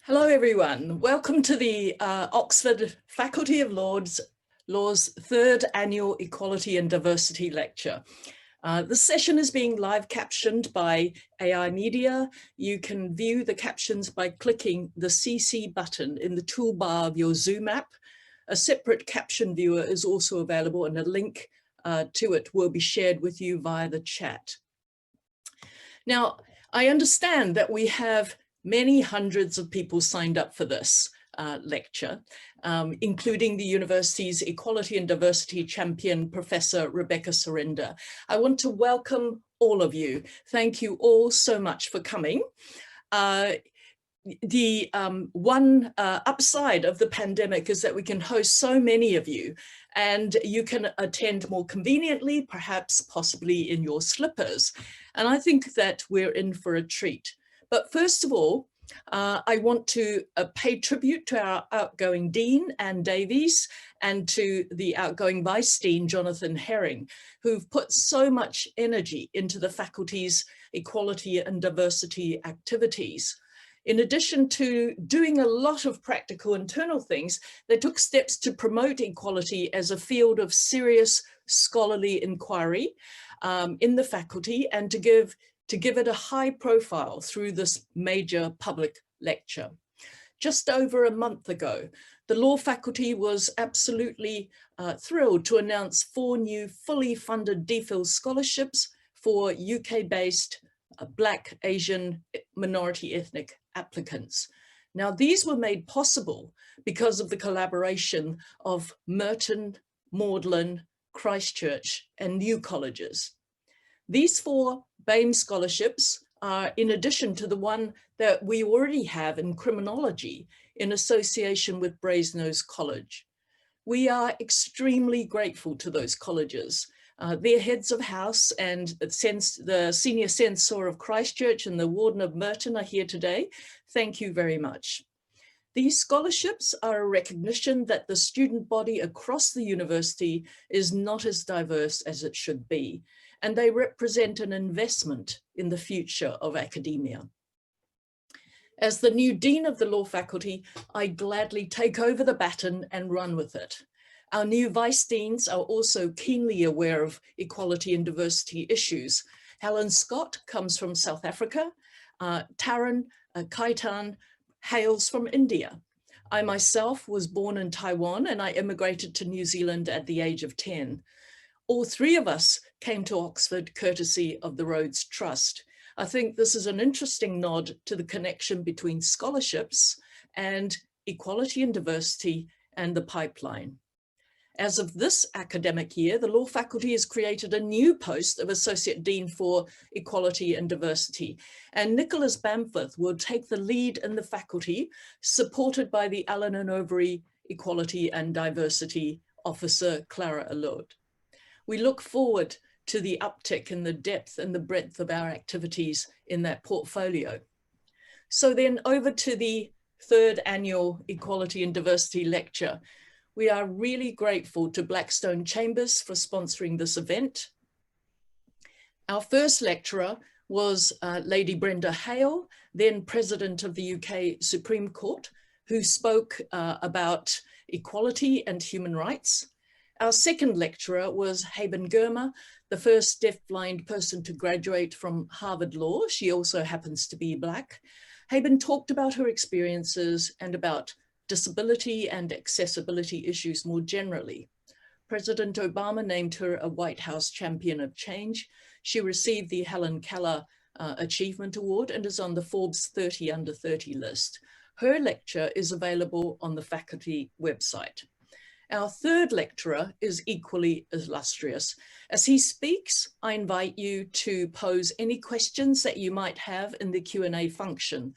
Hello, everyone. Welcome to the Oxford Faculty of Law's third annual Equality and Diversity Lecture. This session is being live captioned by AI Media. You can view the captions by clicking the CC button in the toolbar of your Zoom app. A separate caption viewer is also available, and a link to it will be shared with you via the chat. Now, I understand that we have many hundreds of people signed up for this lecture, including the university's Equality and Diversity champion, Professor Rebecca Surinder. I want to welcome all of you. Thank you all so much for coming. The one upside of the pandemic is that we can host so many of you, and you can attend more conveniently, perhaps possibly in your slippers. And I think that we're in for a treat. But first of all, I want to pay tribute to our outgoing Dean, Anne Davies, and to the outgoing Vice Dean, Jonathan Herring, who've put so much energy into the faculty's equality and diversity activities. In addition to doing a lot of practical internal things, they took steps to promote equality as a field of serious scholarly inquiry in the faculty, and to give it a high profile through this major public lecture. Just over a month ago, the law faculty was absolutely thrilled to announce 4 new fully funded DPhil scholarships for UK-based Black, Asian, minority ethnic applicants. Now, these were made possible because of the collaboration of Merton, Magdalen, Christchurch, and New colleges. These 4 BAME scholarships are in addition to the one that we already have in criminology in association with Brasenose College. We are extremely grateful to those colleges. Their heads of house and the senior censor of Christchurch and the warden of Merton are here today. Thank you very much. These scholarships are a recognition that the student body across the university is not as diverse as it should be, and they represent an investment in the future of academia. As the new dean of the law faculty, I gladly take over the baton and run with it. Our new vice deans are also keenly aware of equality and diversity issues. Helen Scott comes from South Africa. Taran Kaitan hails from India. I myself was born in Taiwan, and I immigrated to New Zealand at the age of 10. All 3 of us came to Oxford courtesy of the Rhodes Trust. I think this is an interesting nod to the connection between scholarships and equality and diversity and the pipeline. As of this academic year, the law faculty has created a new post of Associate Dean for Equality and Diversity, and Nicholas Bamforth will take the lead in the faculty, supported by the Allen and Overy Equality and Diversity Officer, Clara Allud. We look forward to the uptick in the depth and the breadth of our activities in that portfolio. So then over to the 3rd annual Equality and Diversity Lecture. We are really grateful to Blackstone Chambers for sponsoring this event. Our first lecturer was Lady Brenda Hale, then President of the UK Supreme Court, who spoke about equality and human rights. Our second lecturer was Haben Girma, the first deaf-blind person to graduate from Harvard Law. She also happens to be Black. Haben talked about her experiences and about disability and accessibility issues more generally. President Obama named her a White House Champion of Change. She received the Helen Keller Achievement Award and is on the Forbes 30 Under 30 list. Her lecture is available on the faculty website. Our third lecturer is equally illustrious. As he speaks, I invite you to pose any questions that you might have in the Q&A function.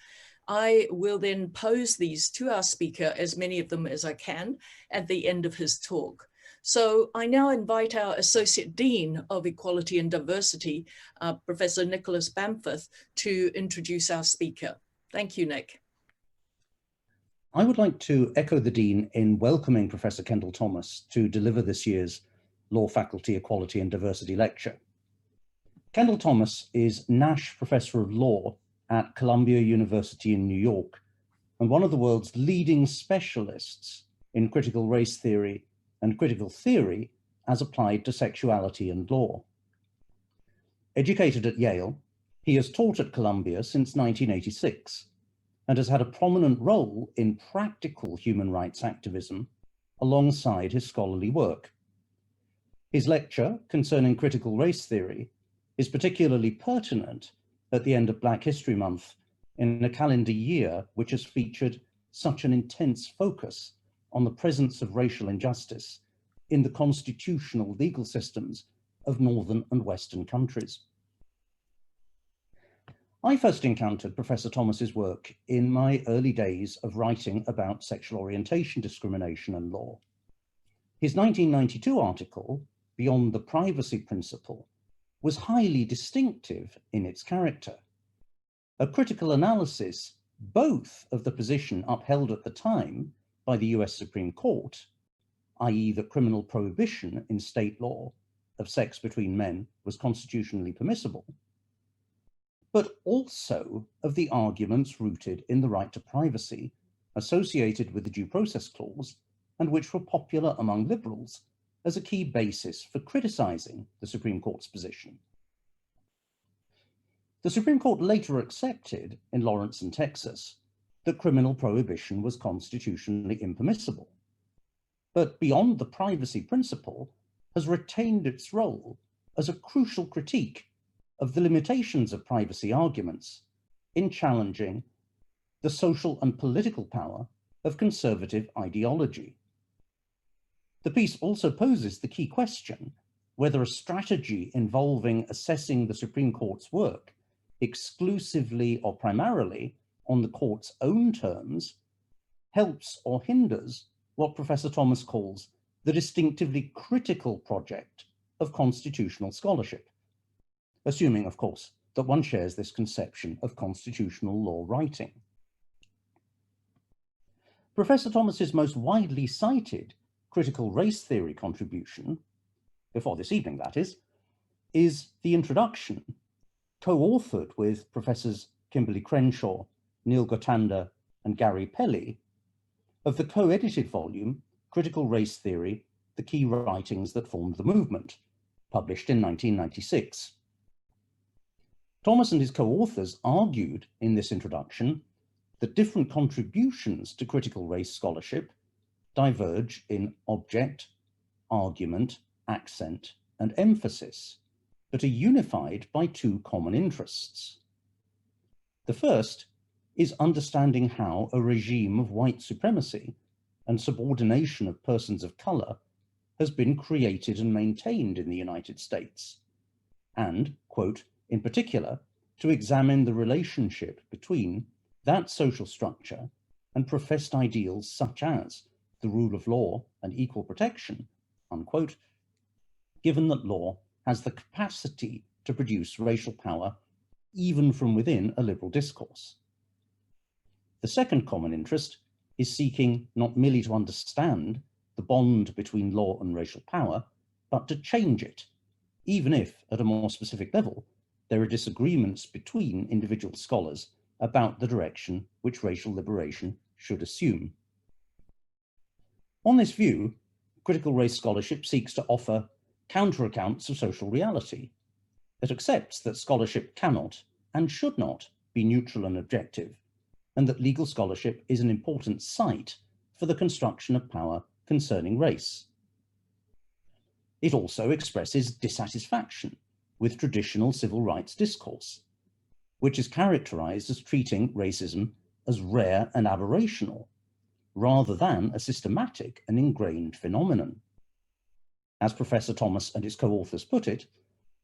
I will then pose these to our speaker, as many of them as I can, at the end of his talk. So I now invite our Associate Dean of Equality and Diversity, Professor Nicholas Bamforth, to introduce our speaker. Thank you, Nick. I would like to echo the Dean in welcoming Professor Kendall Thomas to deliver this year's Law Faculty Equality and Diversity Lecture. Kendall Thomas is Nash Professor of Law at Columbia University in New York and one of the world's leading specialists in critical race theory and critical theory as applied to sexuality and law. Educated at Yale, he has taught at Columbia since 1986 and has had a prominent role in practical human rights activism alongside his scholarly work. His lecture concerning critical race theory is particularly pertinent at the end of Black History Month in a calendar year which has featured such an intense focus on the presence of racial injustice in the constitutional legal systems of Northern and Western countries. I first encountered Professor Thomas's work in my early days of writing about sexual orientation discrimination and law. His 1992 article, Beyond the Privacy Principle, was highly distinctive in its character. A critical analysis both of the position upheld at the time by the US Supreme Court, i.e. that criminal prohibition in state law of sex between men was constitutionally permissible, but also of the arguments rooted in the right to privacy associated with the Due Process Clause and which were popular among liberals as a key basis for criticizing the Supreme Court's position. The Supreme Court later accepted in Lawrence and Texas that criminal prohibition was constitutionally impermissible, but Beyond the Privacy Principle has retained its role as a crucial critique of the limitations of privacy arguments in challenging the social and political power of conservative ideology. The piece also poses the key question whether a strategy involving assessing the Supreme Court's work exclusively or primarily on the court's own terms helps or hinders what Professor Thomas calls the distinctively critical project of constitutional scholarship, assuming, of course, that one shares this conception of constitutional law writing. Professor Thomas's most widely cited critical race theory contribution, before this evening that is the introduction, co-authored with Professors Kimberly Crenshaw, Neil Gotanda, and Gary Pelly, of the co-edited volume, Critical Race Theory, The Key Writings That Formed the Movement, published in 1996. Thomas and his co-authors argued in this introduction that different contributions to critical race scholarship diverge in object, argument, accent, and emphasis, but are unified by two common interests. The first is understanding how a regime of white supremacy and subordination of persons of color has been created and maintained in the United States, and, quote, in particular, to examine the relationship between that social structure and professed ideals such as the rule of law and equal protection, unquote, given that law has the capacity to produce racial power even from within a liberal discourse. The second common interest is seeking not merely to understand the bond between law and racial power, but to change it, even if, at a more specific level, there are disagreements between individual scholars about the direction which racial liberation should assume. On this view, critical race scholarship seeks to offer counter-accounts of social reality. It accepts that scholarship cannot and should not be neutral and objective, and that legal scholarship is an important site for the construction of power concerning race. It also expresses dissatisfaction with traditional civil rights discourse, which is characterized as treating racism as rare and aberrational, rather than a systematic and ingrained phenomenon. As Professor Thomas and his co-authors put it,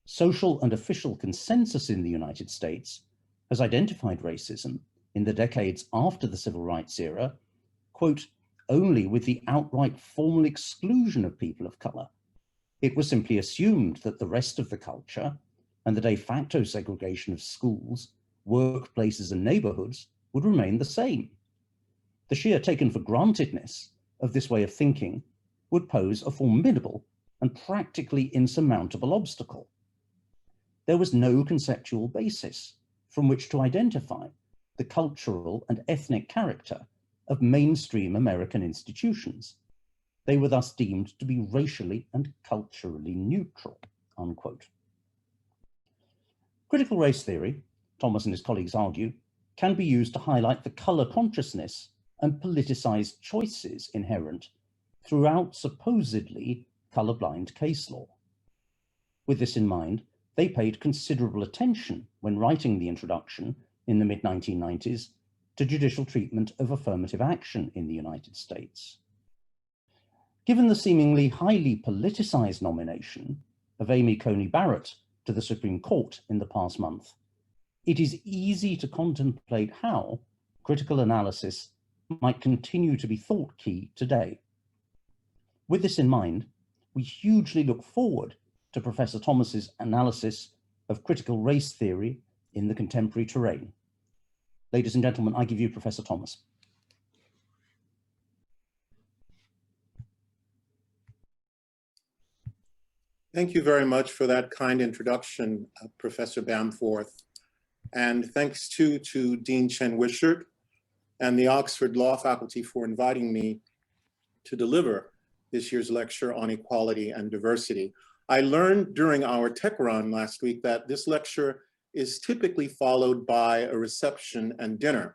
social and official consensus in the United States has identified racism in the decades after the civil rights era, quote, only with the outright formal exclusion of people of color. It was simply assumed that the rest of the culture and the de facto segregation of schools, workplaces, and neighborhoods would remain the same. The sheer taken for grantedness of this way of thinking would pose a formidable and practically insurmountable obstacle. There was no conceptual basis from which to identify the cultural and ethnic character of mainstream American institutions. They were thus deemed to be racially and culturally neutral, unquote. Critical race theory, Thomas and his colleagues argue, can be used to highlight the color consciousness and politicized choices inherent throughout supposedly colorblind case law. With this in mind, they paid considerable attention when writing the introduction in the mid-1990s to judicial treatment of affirmative action in the United States. Given the seemingly highly politicized nomination of Amy Coney Barrett to the Supreme Court in the past month, it is easy to contemplate how critical analysis might continue to be thought key today. With this in mind, we hugely look forward to Professor Thomas's analysis of critical race theory in the contemporary terrain. Ladies and gentlemen, I give you Professor Thomas. Thank you very much for that kind introduction, Professor Bamforth. And thanks too to Dean Chen Wishart and the Oxford Law Faculty for inviting me to deliver this year's lecture on equality and diversity. I learned during our tech run last week that this lecture is typically followed by a reception and dinner.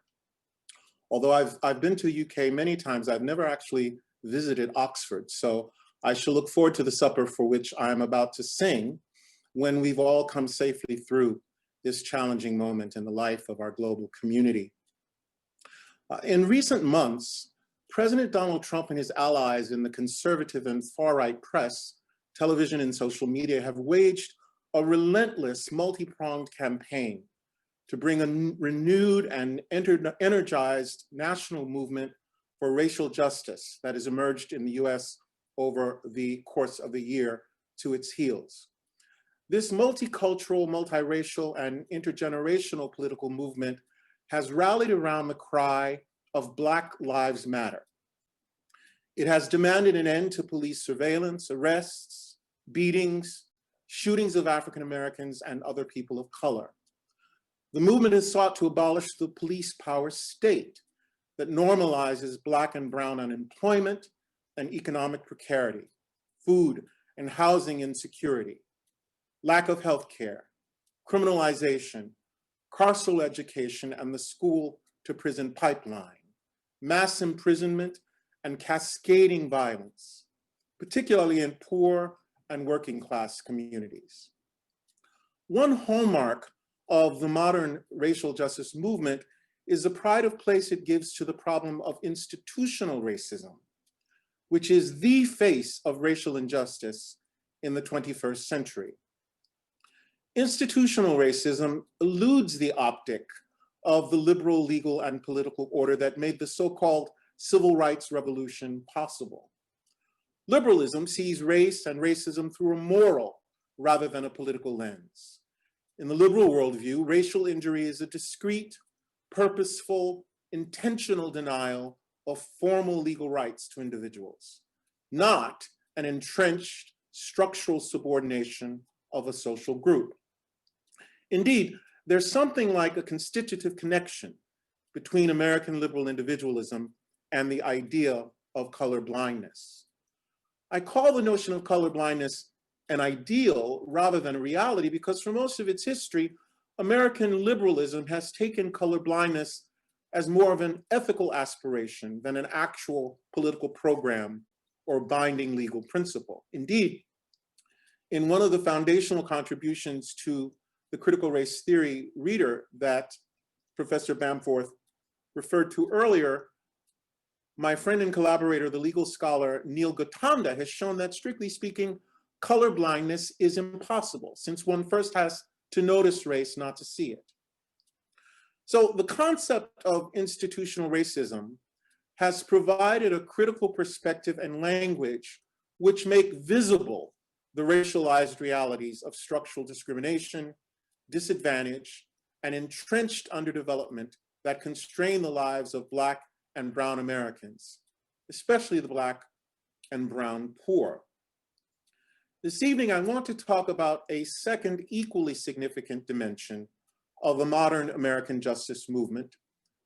Although I've been to the UK many times, I've never actually visited Oxford. So I shall look forward to the supper for which I am about to sing when we've all come safely through this challenging moment in the life of our global community. In recent months, President Donald Trump and his allies in the conservative and far-right press, television and social media have waged a relentless multi-pronged campaign to bring a renewed and energized national movement for racial justice that has emerged in the US over the course of the year to its heels. This multicultural, multiracial, and intergenerational political movement has rallied around the cry of Black Lives Matter. It has demanded an end to police surveillance, arrests, beatings, shootings of African Americans and other people of color. The movement has sought to abolish the police power state that normalizes Black and brown unemployment and economic precarity, food and housing insecurity, lack of health care, criminalization, carceral education, and the school to prison pipeline, mass imprisonment, and cascading violence, particularly in poor and working class communities. One hallmark of the modern racial justice movement is the pride of place it gives to the problem of institutional racism, which is the face of racial injustice in the 21st century. Institutional racism eludes the optic of the liberal legal and political order that made the so-called civil rights revolution possible. Liberalism sees race and racism through a moral rather than a political lens. In the liberal worldview, racial injury is a discrete, purposeful, intentional denial of formal legal rights to individuals, not an entrenched structural subordination of a social group. Indeed, there's something like a constitutive connection between American liberal individualism and the idea of colorblindness. I call the notion of colorblindness an ideal rather than a reality because for most of its history, American liberalism has taken colorblindness as more of an ethical aspiration than an actual political program or binding legal principle. Indeed, in one of the foundational contributions to the critical race theory reader that Professor Bamforth referred to earlier, my friend and collaborator, the legal scholar Neil Gotanda, has shown that strictly speaking, colorblindness is impossible since one first has to notice race, not to see it. So the concept of institutional racism has provided a critical perspective and language which make visible the racialized realities of structural discrimination, disadvantage, and entrenched underdevelopment that constrain the lives of Black and brown Americans, especially the Black and brown poor. This evening, I want to talk about a second equally significant dimension of the modern American justice movement,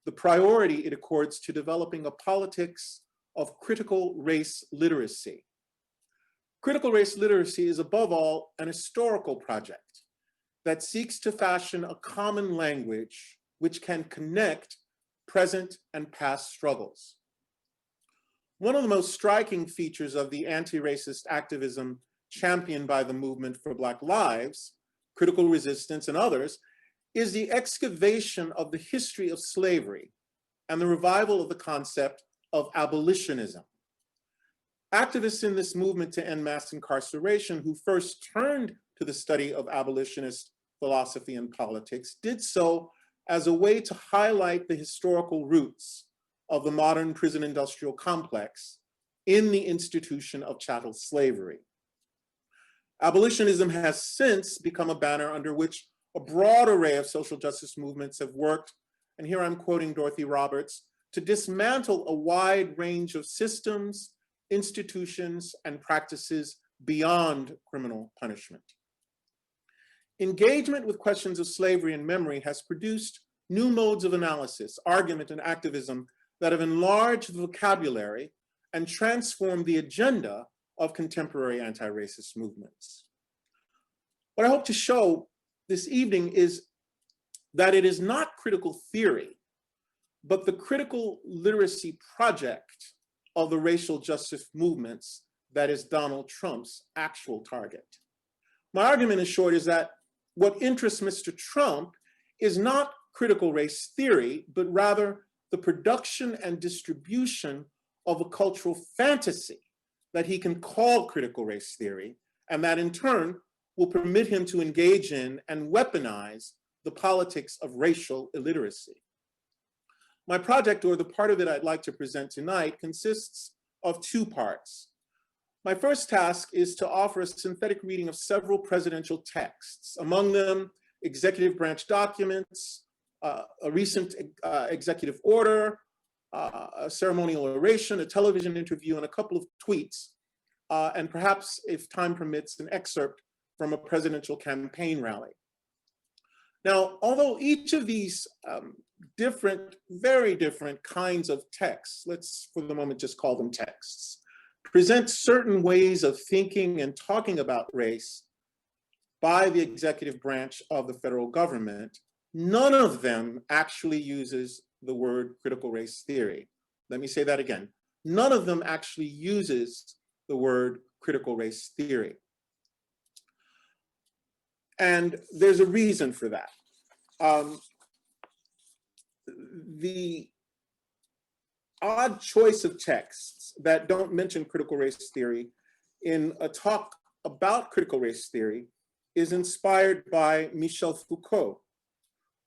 the priority it accords to developing a politics of critical race literacy. Critical race literacy is above all an historical project that seeks to fashion a common language which can connect present and past struggles. One of the most striking features of the anti-racist activism championed by the Movement for Black Lives, Critical Resistance, and others, is the excavation of the history of slavery and the revival of the concept of abolitionism. Activists in this movement to end mass incarceration who first turned to the study of abolitionist philosophy and politics did so as a way to highlight the historical roots of the modern prison industrial complex in the institution of chattel slavery. Abolitionism has since become a banner under which a broad array of social justice movements have worked, and here I'm quoting Dorothy Roberts, to dismantle a wide range of systems, institutions, and practices beyond criminal punishment. Engagement with questions of slavery and memory has produced new modes of analysis, argument, and activism that have enlarged the vocabulary and transformed the agenda of contemporary anti-racist movements. What I hope to show this evening is that it is not critical theory, but the critical literacy project of the racial justice movements that is Donald Trump's actual target. My argument, in short, is that what interests Mr. Trump is not critical race theory, but rather the production and distribution of a cultural fantasy that he can call critical race theory, and that in turn will permit him to engage in and weaponize the politics of racial illiteracy. My project, or the part of it I'd like to present tonight, consists of two parts. My first task is to offer a synthetic reading of several presidential texts, among them executive branch documents, a recent executive order, a ceremonial oration, a television interview, and a couple of tweets, and perhaps, if time permits, an excerpt from a presidential campaign rally. Now, although each of these very different kinds of texts, let's for the moment just call them texts, present certain ways of thinking and talking about race by the executive branch of the federal government, none of them actually uses the word critical race theory. Let me say that again. None of them actually uses the word critical race theory. And there's a reason for that. The odd choice of texts that don't mention critical race theory in a talk about critical race theory is inspired by Michel Foucault,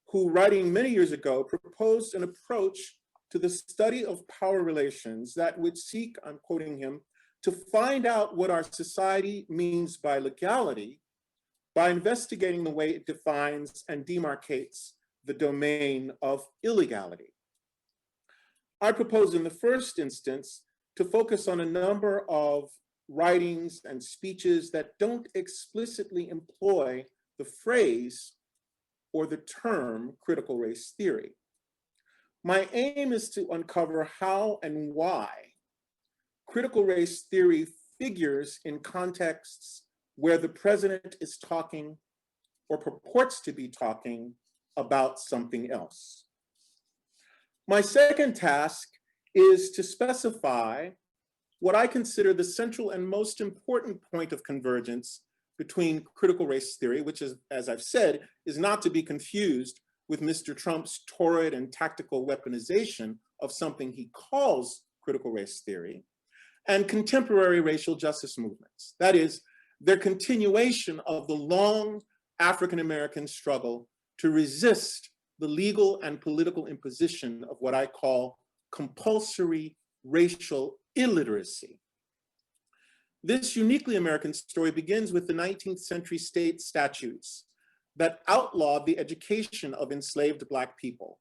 who, writing many years ago, proposed an approach to the study of power relations that would seek, I'm quoting him, to find out what our society means by legality by investigating the way it defines and demarcates the domain of illegality. I propose in the first instance to focus on a number of writings and speeches that don't explicitly employ the phrase or the term critical race theory. My aim is to uncover how and why critical race theory figures in contexts where the president is talking or purports to be talking about something else. My second task is to specify what I consider the central and most important point of convergence between critical race theory, which is, as I've said, is not to be confused with Mr. Trump's torrid and tactical weaponization of something he calls critical race theory, and contemporary racial justice movements. That is, their continuation of the long African-American struggle to resist the legal and political imposition of what I call compulsory racial illiteracy. This uniquely American story begins with the 19th century state statutes that outlawed the education of enslaved Black people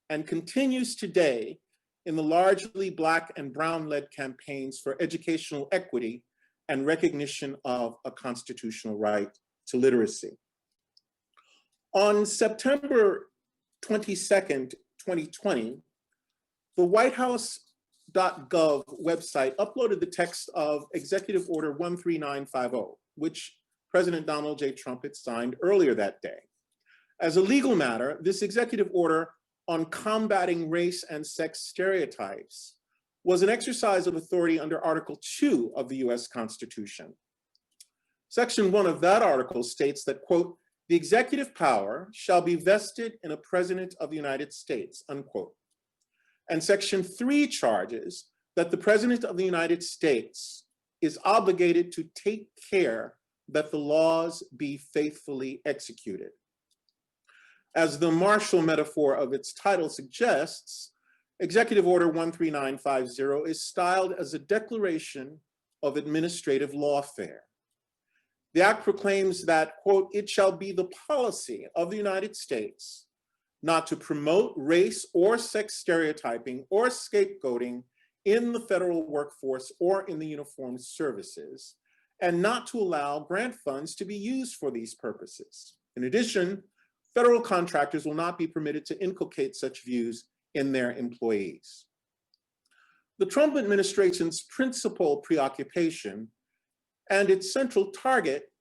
and continues today in the largely Black and Brown-led campaigns for educational equity and recognition of a constitutional right to literacy. On September 22nd, 2020, the whitehouse.gov website uploaded the text of Executive Order 13950, which President Donald J. Trump had signed earlier that day. As a legal matter, this executive order on combating race and sex stereotypes was an exercise of authority under Article 2 of the US Constitution. Section 1 of that article states that, quote, "The executive power shall be vested in a president of the United States," unquote. And Section 3 charges that the president of the United States is obligated to take care that the laws be faithfully executed. As the martial metaphor of its title suggests, Executive Order 13950 is styled as a declaration of administrative lawfare. The act proclaims that, quote, "It shall be the policy of the United States not to promote race or sex stereotyping or scapegoating in the federal workforce or in the uniformed services, and not to allow grant funds to be used for these purposes. In addition, federal contractors will not be permitted to inculcate such views in their employees." The Trump administration's principal preoccupation and its central target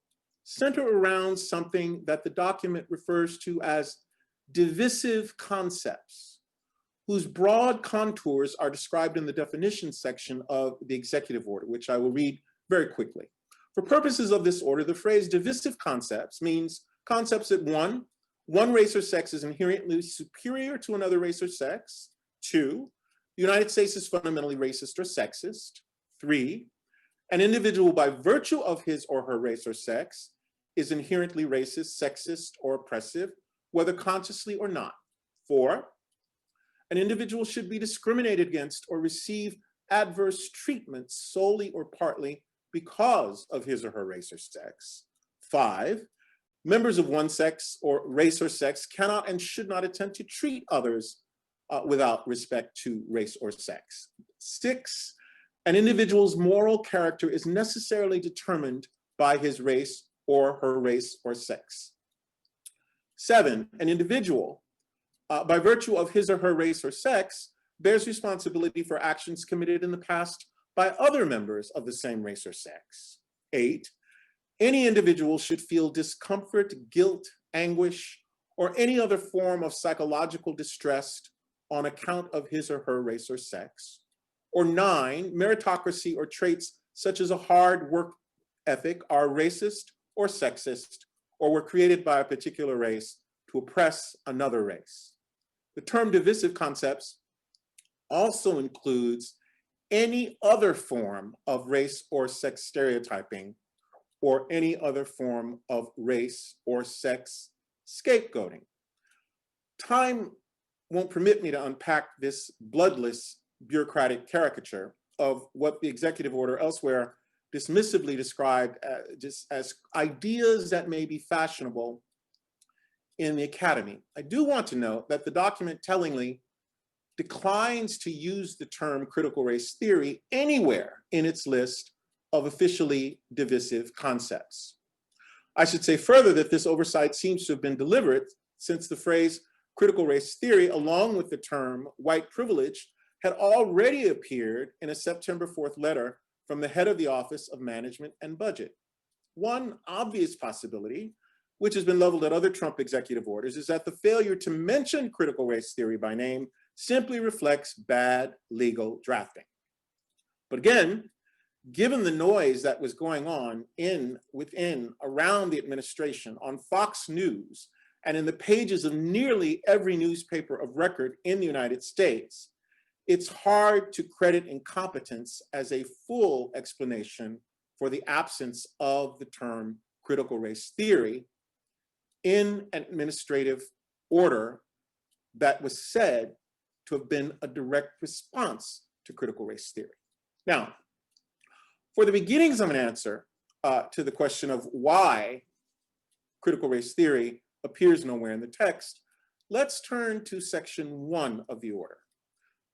center around something that the document refers to as divisive concepts, whose broad contours are described in the definition section of the executive order, which I will read very quickly. For purposes of this order, the phrase divisive concepts means concepts that one race or sex is inherently superior to another race or sex. 2, the United States is fundamentally racist or sexist. 3, an individual by virtue of his or her race or sex is inherently racist, sexist, or oppressive, whether consciously or not. 4, an individual should be discriminated against or receive adverse treatment solely or partly because of his or her race or sex. 5, members of one sex or race or sex cannot and should not attempt to treat others without respect to race or sex. 6, an individual's moral character is necessarily determined by his race or her race or sex. 7, an individual, by virtue of his or her race or sex, bears responsibility for actions committed in the past by other members of the same race or sex. 8, any individual should feel discomfort, guilt, anguish, or any other form of psychological distress on account of his or her race or sex. Or 9, meritocracy or traits such as a hard work ethic are racist or sexist, or were created by a particular race to oppress another race. The term divisive concepts also includes any other form of race or sex stereotyping or any other form of race or sex scapegoating. Time won't permit me to unpack this bloodless bureaucratic caricature of what the executive order elsewhere dismissively described just as ideas that may be fashionable in the academy. I do want to note that the document tellingly declines to use the term critical race theory anywhere in its list of officially divisive concepts. I should say further that this oversight seems to have been deliberate, since the phrase critical race theory, along with the term white privilege, had already appeared in a September 4th letter from the head of the Office of Management and Budget. One obvious possibility, which has been leveled at other Trump executive orders, is that the failure to mention critical race theory by name simply reflects bad legal drafting. But again, given the noise that was going on around the administration on Fox News and in the pages of nearly every newspaper of record in the United States, it's hard to credit incompetence as a full explanation for the absence of the term critical race theory in an administrative order that was said to have been a direct response to critical race theory. Now, for the beginnings of an answer to the question of why critical race theory appears nowhere in the text, let's turn to section 1 of the order,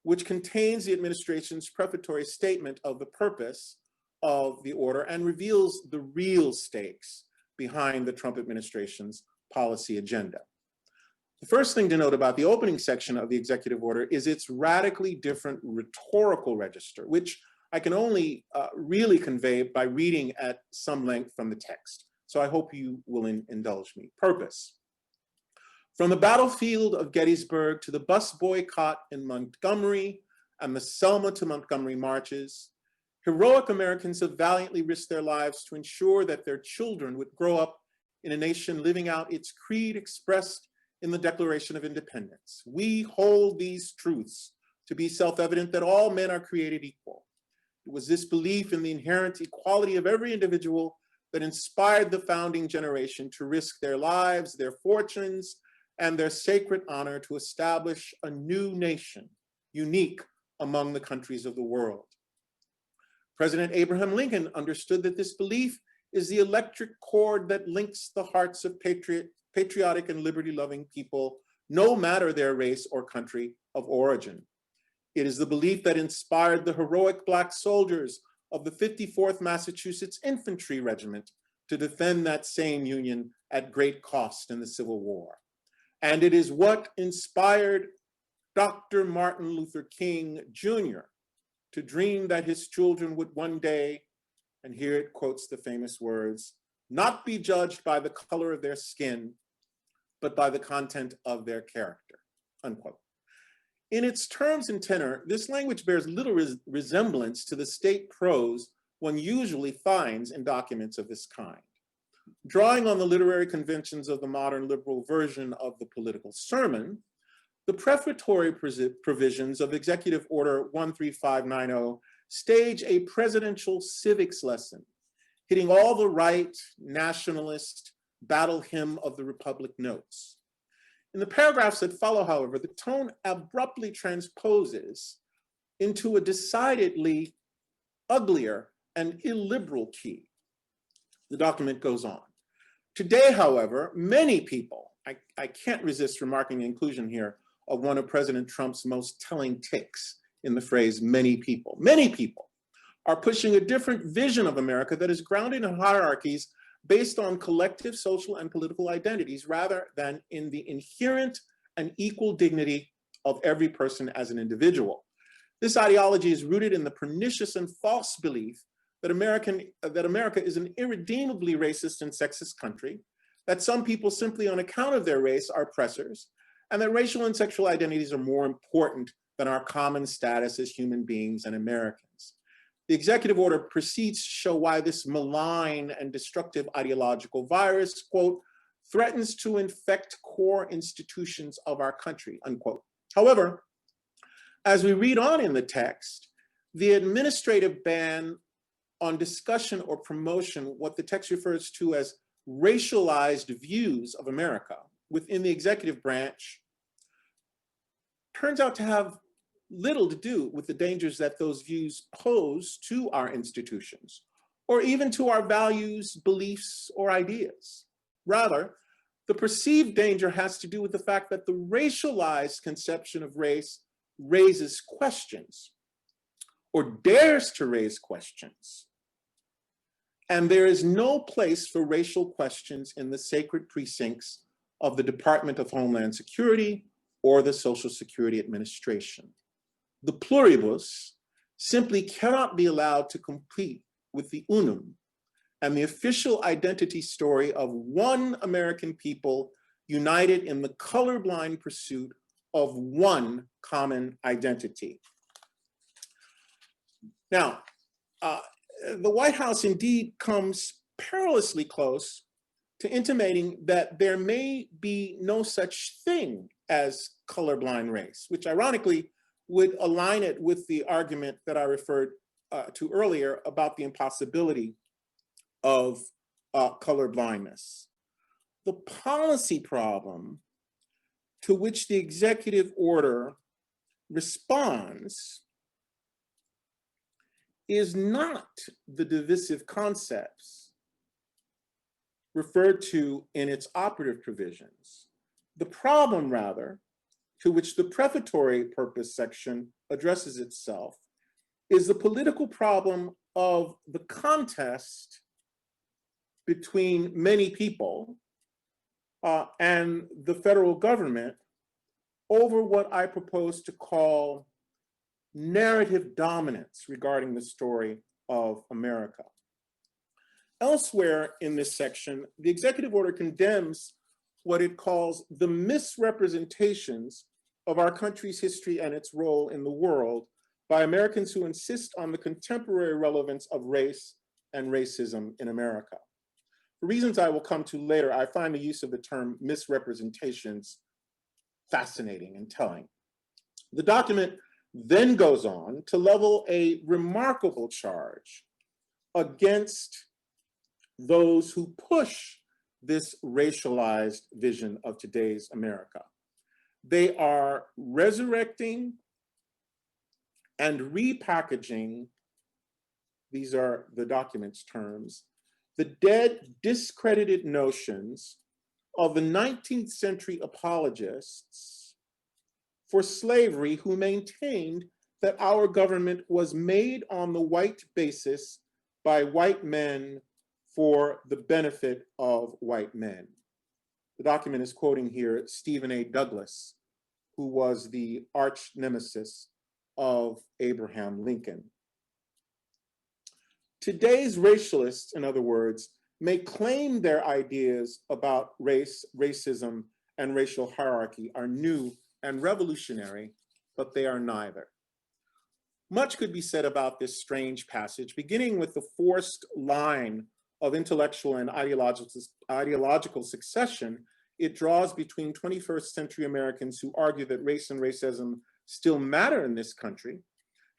which contains the administration's prefatory statement of the purpose of the order and reveals the real stakes behind the Trump administration's policy agenda. The first thing to note about the opening section of the executive order is its radically different rhetorical register, which I can only really convey by reading at some length from the text. So I hope you will indulge me. Purpose. From the battlefield of Gettysburg to the bus boycott in Montgomery and the Selma to Montgomery marches, heroic Americans have valiantly risked their lives to ensure that their children would grow up in a nation living out its creed expressed in the Declaration of Independence. We hold these truths to be self-evident that all men are created equal. It was this belief in the inherent equality of every individual that inspired the founding generation to risk their lives, their fortunes, and their sacred honor to establish a new nation, unique among the countries of the world. President Abraham Lincoln understood that this belief is the electric cord that links the hearts of patriotic and liberty-loving people, no matter their race or country of origin. It is the belief that inspired the heroic Black soldiers of the 54th Massachusetts Infantry Regiment to defend that same union at great cost in the Civil War. And it is what inspired Dr. Martin Luther King Jr. to dream that his children would one day, and here it quotes the famous words, not be judged by the color of their skin, but by the content of their character, unquote. In its terms and tenor, this language bears little resemblance to the state prose one usually finds in documents of this kind. Drawing on the literary conventions of the modern liberal version of the political sermon, the prefatory provisions of Executive Order 13590 stage a presidential civics lesson, hitting all the right nationalist battle hymn of the Republic notes. In the paragraphs that follow, however, the tone abruptly transposes into a decidedly uglier and illiberal key. The document goes on. Today, however, many people, I can't resist remarking the inclusion here of one of President Trump's most telling tics in the phrase many people are pushing a different vision of America that is grounded in hierarchies based on collective social and political identities rather than in the inherent and equal dignity of every person as an individual. This ideology is rooted in the pernicious and false belief that America is an irredeemably racist and sexist country, that some people simply on account of their race are oppressors, and that racial and sexual identities are more important than our common status as human beings and Americans. The executive order proceeds to show why this malign and destructive ideological virus, quote, threatens to infect core institutions of our country, unquote. However, as we read on in the text, the administrative ban on discussion or promotion, what the text refers to as racialized views of America within the executive branch, turns out to have little to do with the dangers that those views pose to our institutions, or even to our values, beliefs, or ideas. Rather, the perceived danger has to do with the fact that the racialized conception of race raises questions, or dares to raise questions. And there is no place for racial questions in the sacred precincts of the Department of Homeland Security or the Social Security Administration. The pluribus simply cannot be allowed to compete with the unum and the official identity story of one American people united in the colorblind pursuit of one common identity. Now, the White House indeed comes perilously close to intimating that there may be no such thing as colorblind race, which ironically would align it with the argument that I referred to earlier about the impossibility of colorblindness. The policy problem to which the executive order responds is not the divisive concepts referred to in its operative provisions. The problem, rather, to which the prefatory purpose section addresses itself is the political problem of the contest between many people, and the federal government over what I propose to call narrative dominance regarding the story of America. Elsewhere in this section, the executive order condemns what it calls the misrepresentations of our country's history and its role in the world by Americans who insist on the contemporary relevance of race and racism in America. For reasons I will come to later, I find the use of the term misrepresentations fascinating and telling. The document then goes on to level a remarkable charge against those who push this racialized vision of today's America. They are resurrecting and repackaging, these are the document's terms, the dead, discredited notions of the 19th century apologists for slavery who maintained that our government was made on the white basis by white men for the benefit of white men. The document is quoting here Stephen A. Douglas, who was the arch nemesis of Abraham Lincoln. Today's racialists, in other words, may claim their ideas about race, racism, and racial hierarchy are new and revolutionary, but they are neither. Much could be said about this strange passage, beginning with the forced line of intellectual and ideological succession it draws between 21st century Americans who argue that race and racism still matter in this country,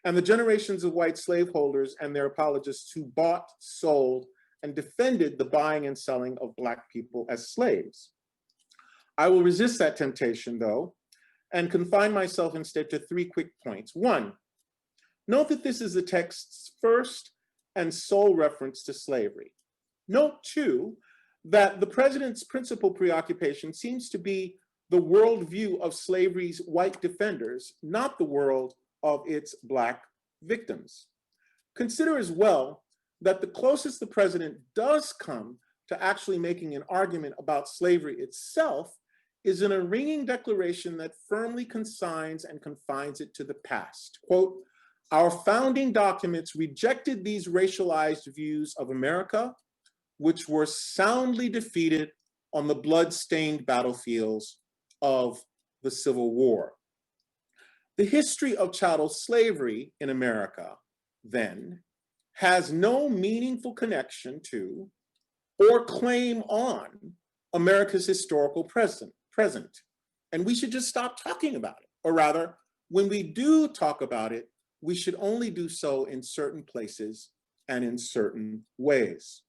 and the generations of white slaveholders and their apologists who bought, sold, and defended the buying and selling of Black people as slaves. I will resist that temptation, though, and confine myself instead to 3 quick points. 1, note that this is the text's first and sole reference to slavery. Note, 2, that the president's principal preoccupation seems to be the worldview of slavery's white defenders, not the world of its Black victims. Consider as well that the closest the president does come to actually making an argument about slavery itself is in a ringing declaration that firmly consigns and confines it to the past. Quote, "Our founding documents rejected these racialized views of America, which were soundly defeated on the blood-stained battlefields of the Civil War." The history of chattel slavery in America, then, has no meaningful connection to or claim on America's historical present. And we should just stop talking about it. Or rather, when we do talk about it, we should only do so in certain places and in certain ways.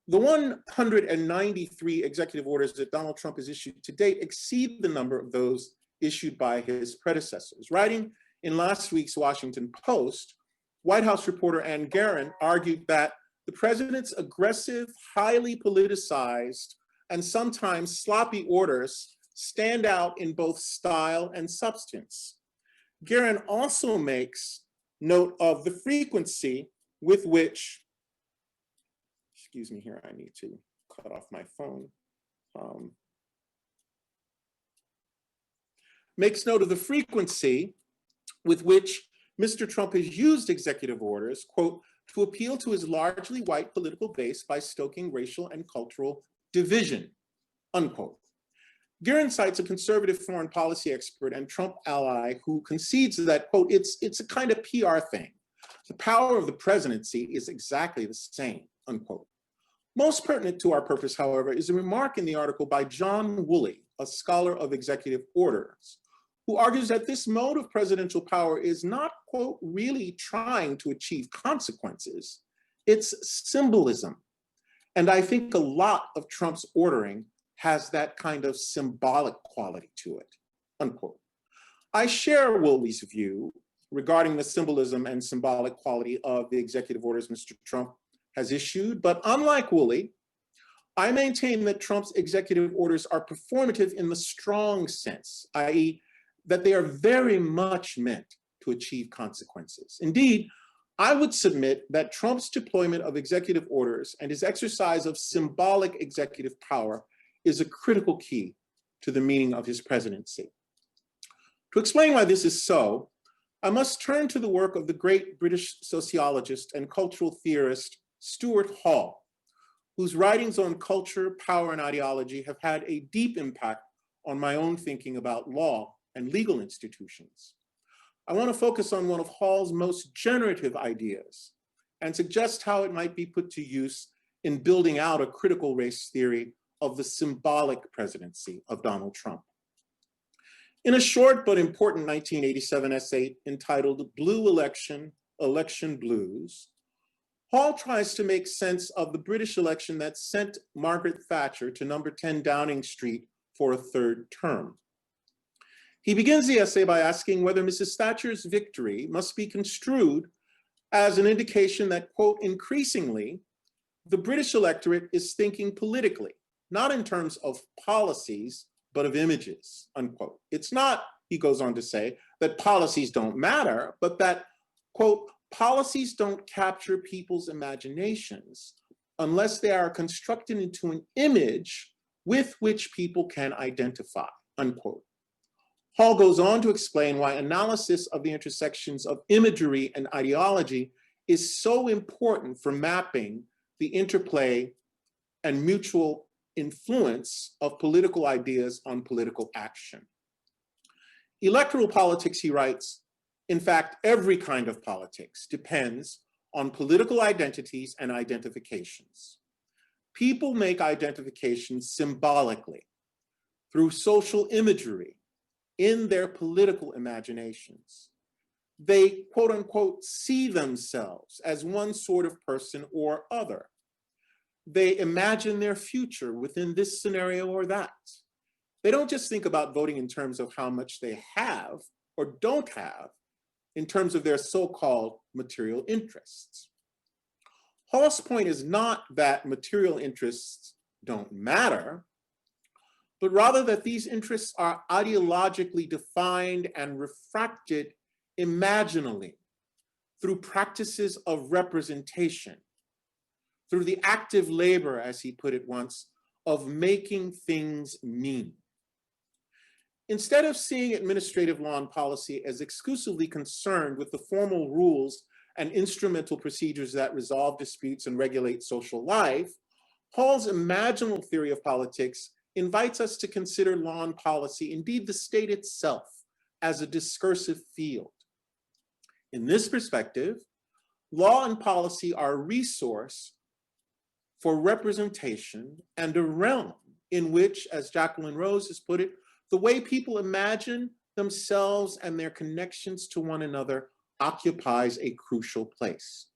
The 193 executive orders that Donald Trump has issued to date exceed the number of those issued by his predecessors. Writing in last week's Washington Post, White House reporter Ann Guerin argued that the president's aggressive, highly politicized, and sometimes sloppy orders stand out in both style and substance. Guerin also makes note of the frequency with which, excuse me here, I need to cut off my phone. Makes note of the frequency with which Mr. Trump has used executive orders, quote, to appeal to his largely white political base by stoking racial and cultural division, unquote. Guerin cites a conservative foreign policy expert and Trump ally who concedes that, quote, it's a kind of PR thing. The power of the presidency is exactly the same, unquote. Most pertinent to our purpose, however, is a remark in the article by John Woolley, a scholar of executive orders, who argues that this mode of presidential power is not, quote, really trying to achieve consequences, it's symbolism. And I think a lot of Trump's ordering has that kind of symbolic quality to it, unquote. I share Woolley's view regarding the symbolism and symbolic quality of the executive orders Mr. Trump has issued, but unlike Woolley, I maintain that Trump's executive orders are performative in the strong sense, i.e., that they are very much meant to achieve consequences. Indeed, I would submit that Trump's deployment of executive orders and his exercise of symbolic executive power is a critical key to the meaning of his presidency. To explain why this is so, I must turn to the work of the great British sociologist and cultural theorist Stuart Hall, whose writings on culture, power, and ideology have had a deep impact on my own thinking about law and legal institutions. I want to focus on one of Hall's most generative ideas and suggest how it might be put to use in building out a critical race theory of the symbolic presidency of Donald Trump. In a short but important 1987 essay entitled Blue Election, Election Blues, Hall tries to make sense of the British election that sent Margaret Thatcher to number 10 Downing Street for a third term. He begins the essay by asking whether Mrs. Thatcher's victory must be construed as an indication that, quote, increasingly, the British electorate is thinking politically, not in terms of policies, but of images, unquote. It's not, he goes on to say, that policies don't matter, but that, quote, policies don't capture people's imaginations unless they are constructed into an image with which people can identify, unquote. Hall goes on to explain why analysis of the intersections of imagery and ideology is so important for mapping the interplay and mutual influence of political ideas on political action. Electoral politics, he writes, in fact, every kind of politics depends on political identities and identifications. People make identifications symbolically through social imagery in their political imaginations. They, quote unquote, see themselves as one sort of person or other. They imagine their future within this scenario or that. They don't just think about voting in terms of how much they have or don't have in terms of their so-called material interests. Hall's point is not that material interests don't matter, but rather that these interests are ideologically defined and refracted imaginally through practices of representation, through the active labor, as he put it once, of making things mean. Instead of seeing administrative law and policy as exclusively concerned with the formal rules and instrumental procedures that resolve disputes and regulate social life, Hall's imaginal theory of politics invites us to consider law and policy, indeed the state itself, as a discursive field. In this perspective, law and policy are a resource for representation and a realm in which, as Jacqueline Rose has put it, the way people imagine themselves and their connections to one another occupies a crucial place.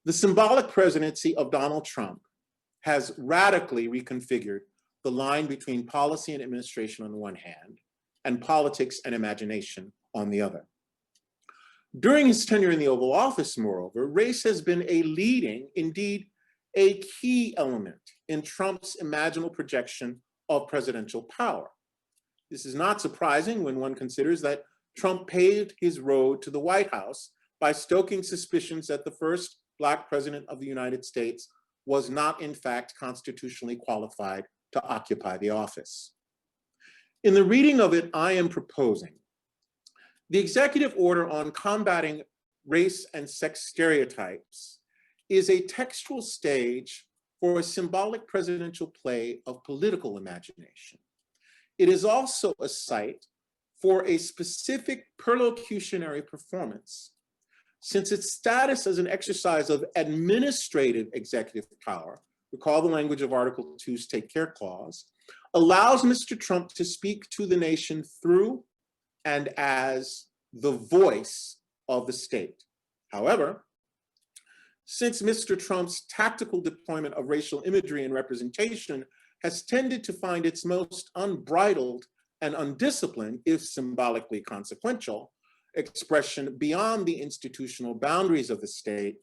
The symbolic presidency of Donald Trump has radically reconfigured the line between policy and administration on the one hand, and politics and imagination on the other. During his tenure in the Oval Office, moreover, race has been a leading, indeed a key element in Trump's imaginal projection of presidential power. This is not surprising when one considers that Trump paved his road to the White House by stoking suspicions that the first Black president of the United States was not, in fact, constitutionally qualified to occupy the office. In the reading of it, I am proposing the executive order on combating race and sex stereotypes is a textual stage for a symbolic presidential play of political imagination. It is also a site for a specific perlocutionary performance, since its status as an exercise of administrative executive power, recall the language of Article 2's Take Care Clause, allows Mr. Trump to speak to the nation through and as the voice of the state. However, since Mr. Trump's tactical deployment of racial imagery and representation has tended to find its most unbridled and undisciplined, if symbolically consequential, expression beyond the institutional boundaries of the state,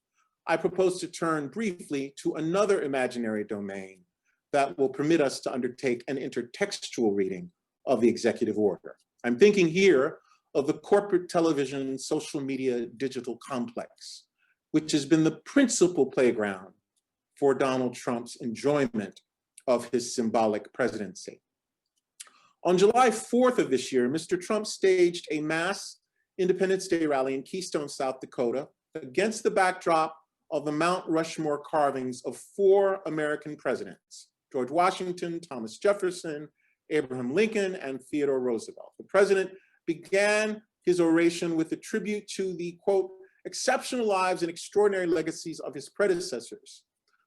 I propose to turn briefly to another imaginary domain that will permit us to undertake an intertextual reading of the executive order. I'm thinking here of the corporate television, social media, digital complex, which has been the principal playground for Donald Trump's enjoyment of his symbolic presidency. On July 4th of this year, Mr. Trump staged a mass Independence Day rally in Keystone, South Dakota, against the backdrop of the Mount Rushmore carvings of 4 American presidents: George Washington, Thomas Jefferson, Abraham Lincoln, and Theodore Roosevelt. The president began his oration with a tribute to the, quote, exceptional lives and extraordinary legacies of his predecessors,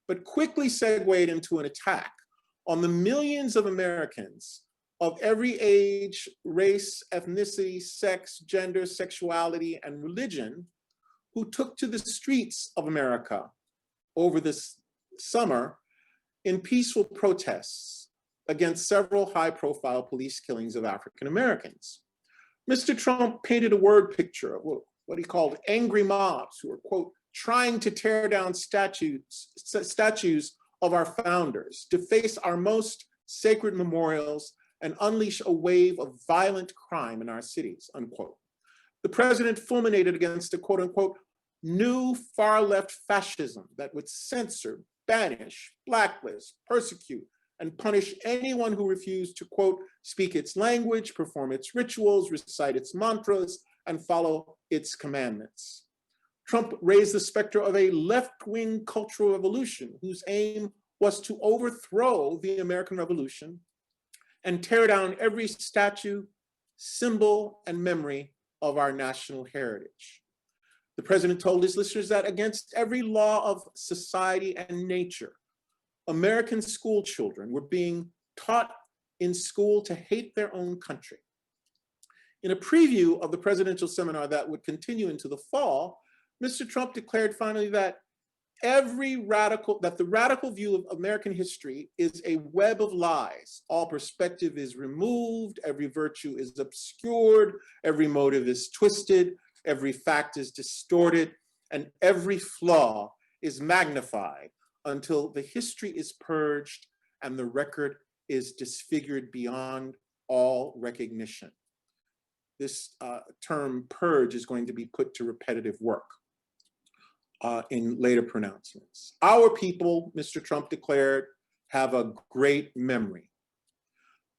but quickly segued into an attack on the millions of Americans of every age, race, ethnicity, sex, gender, sexuality, and religion who took to the streets of America over this summer in peaceful protests against several high-profile police killings of African Americans. Mr. Trump painted a word picture of what he called angry mobs who were, quote, trying to tear down statues of our founders, deface our most sacred memorials, and unleash a wave of violent crime in our cities, unquote. The president fulminated against a, quote unquote, new far-left fascism that would censor, banish, blacklist, persecute, and punish anyone who refused to, quote, speak its language, perform its rituals, recite its mantras, and follow its commandments. Trump raised the specter of a left-wing cultural revolution whose aim was to overthrow the American Revolution and tear down every statue, symbol, and memory of our national heritage. The president told his listeners that against every law of society and nature, American school children were being taught in school to hate their own country. In a preview of the presidential seminar that would continue into the fall, Mr. Trump declared finally that the radical view of American history is a web of lies. All perspective is removed, every virtue is obscured, every motive is twisted, every fact is distorted, and every flaw is magnified until the history is purged and the record is disfigured beyond all recognition. This term purge is going to be put to repetitive work in later pronouncements. Our people, Mr. Trump declared, have a great memory.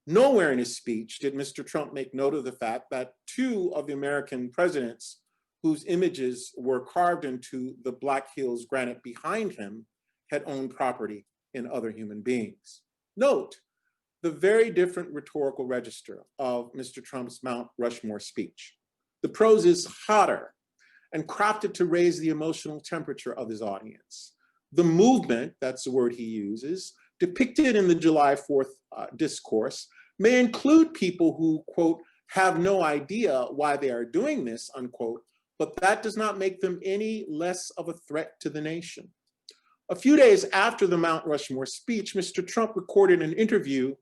Nowhere in his speech did Mr. Trump make note of the fact that 2 of the American presidents whose images were carved into the Black Hills granite behind him had owned property in other human beings. Note the very different rhetorical register of Mr. Trump's Mount Rushmore speech. The prose is hotter and crafted to raise the emotional temperature of his audience. The movement, that's the word he uses, depicted in the July 4th discourse may include people who, quote, have no idea why they are doing this, unquote, but that does not make them any less of a threat to the nation. A few days after the Mount Rushmore speech, Mr. Trump recorded an interview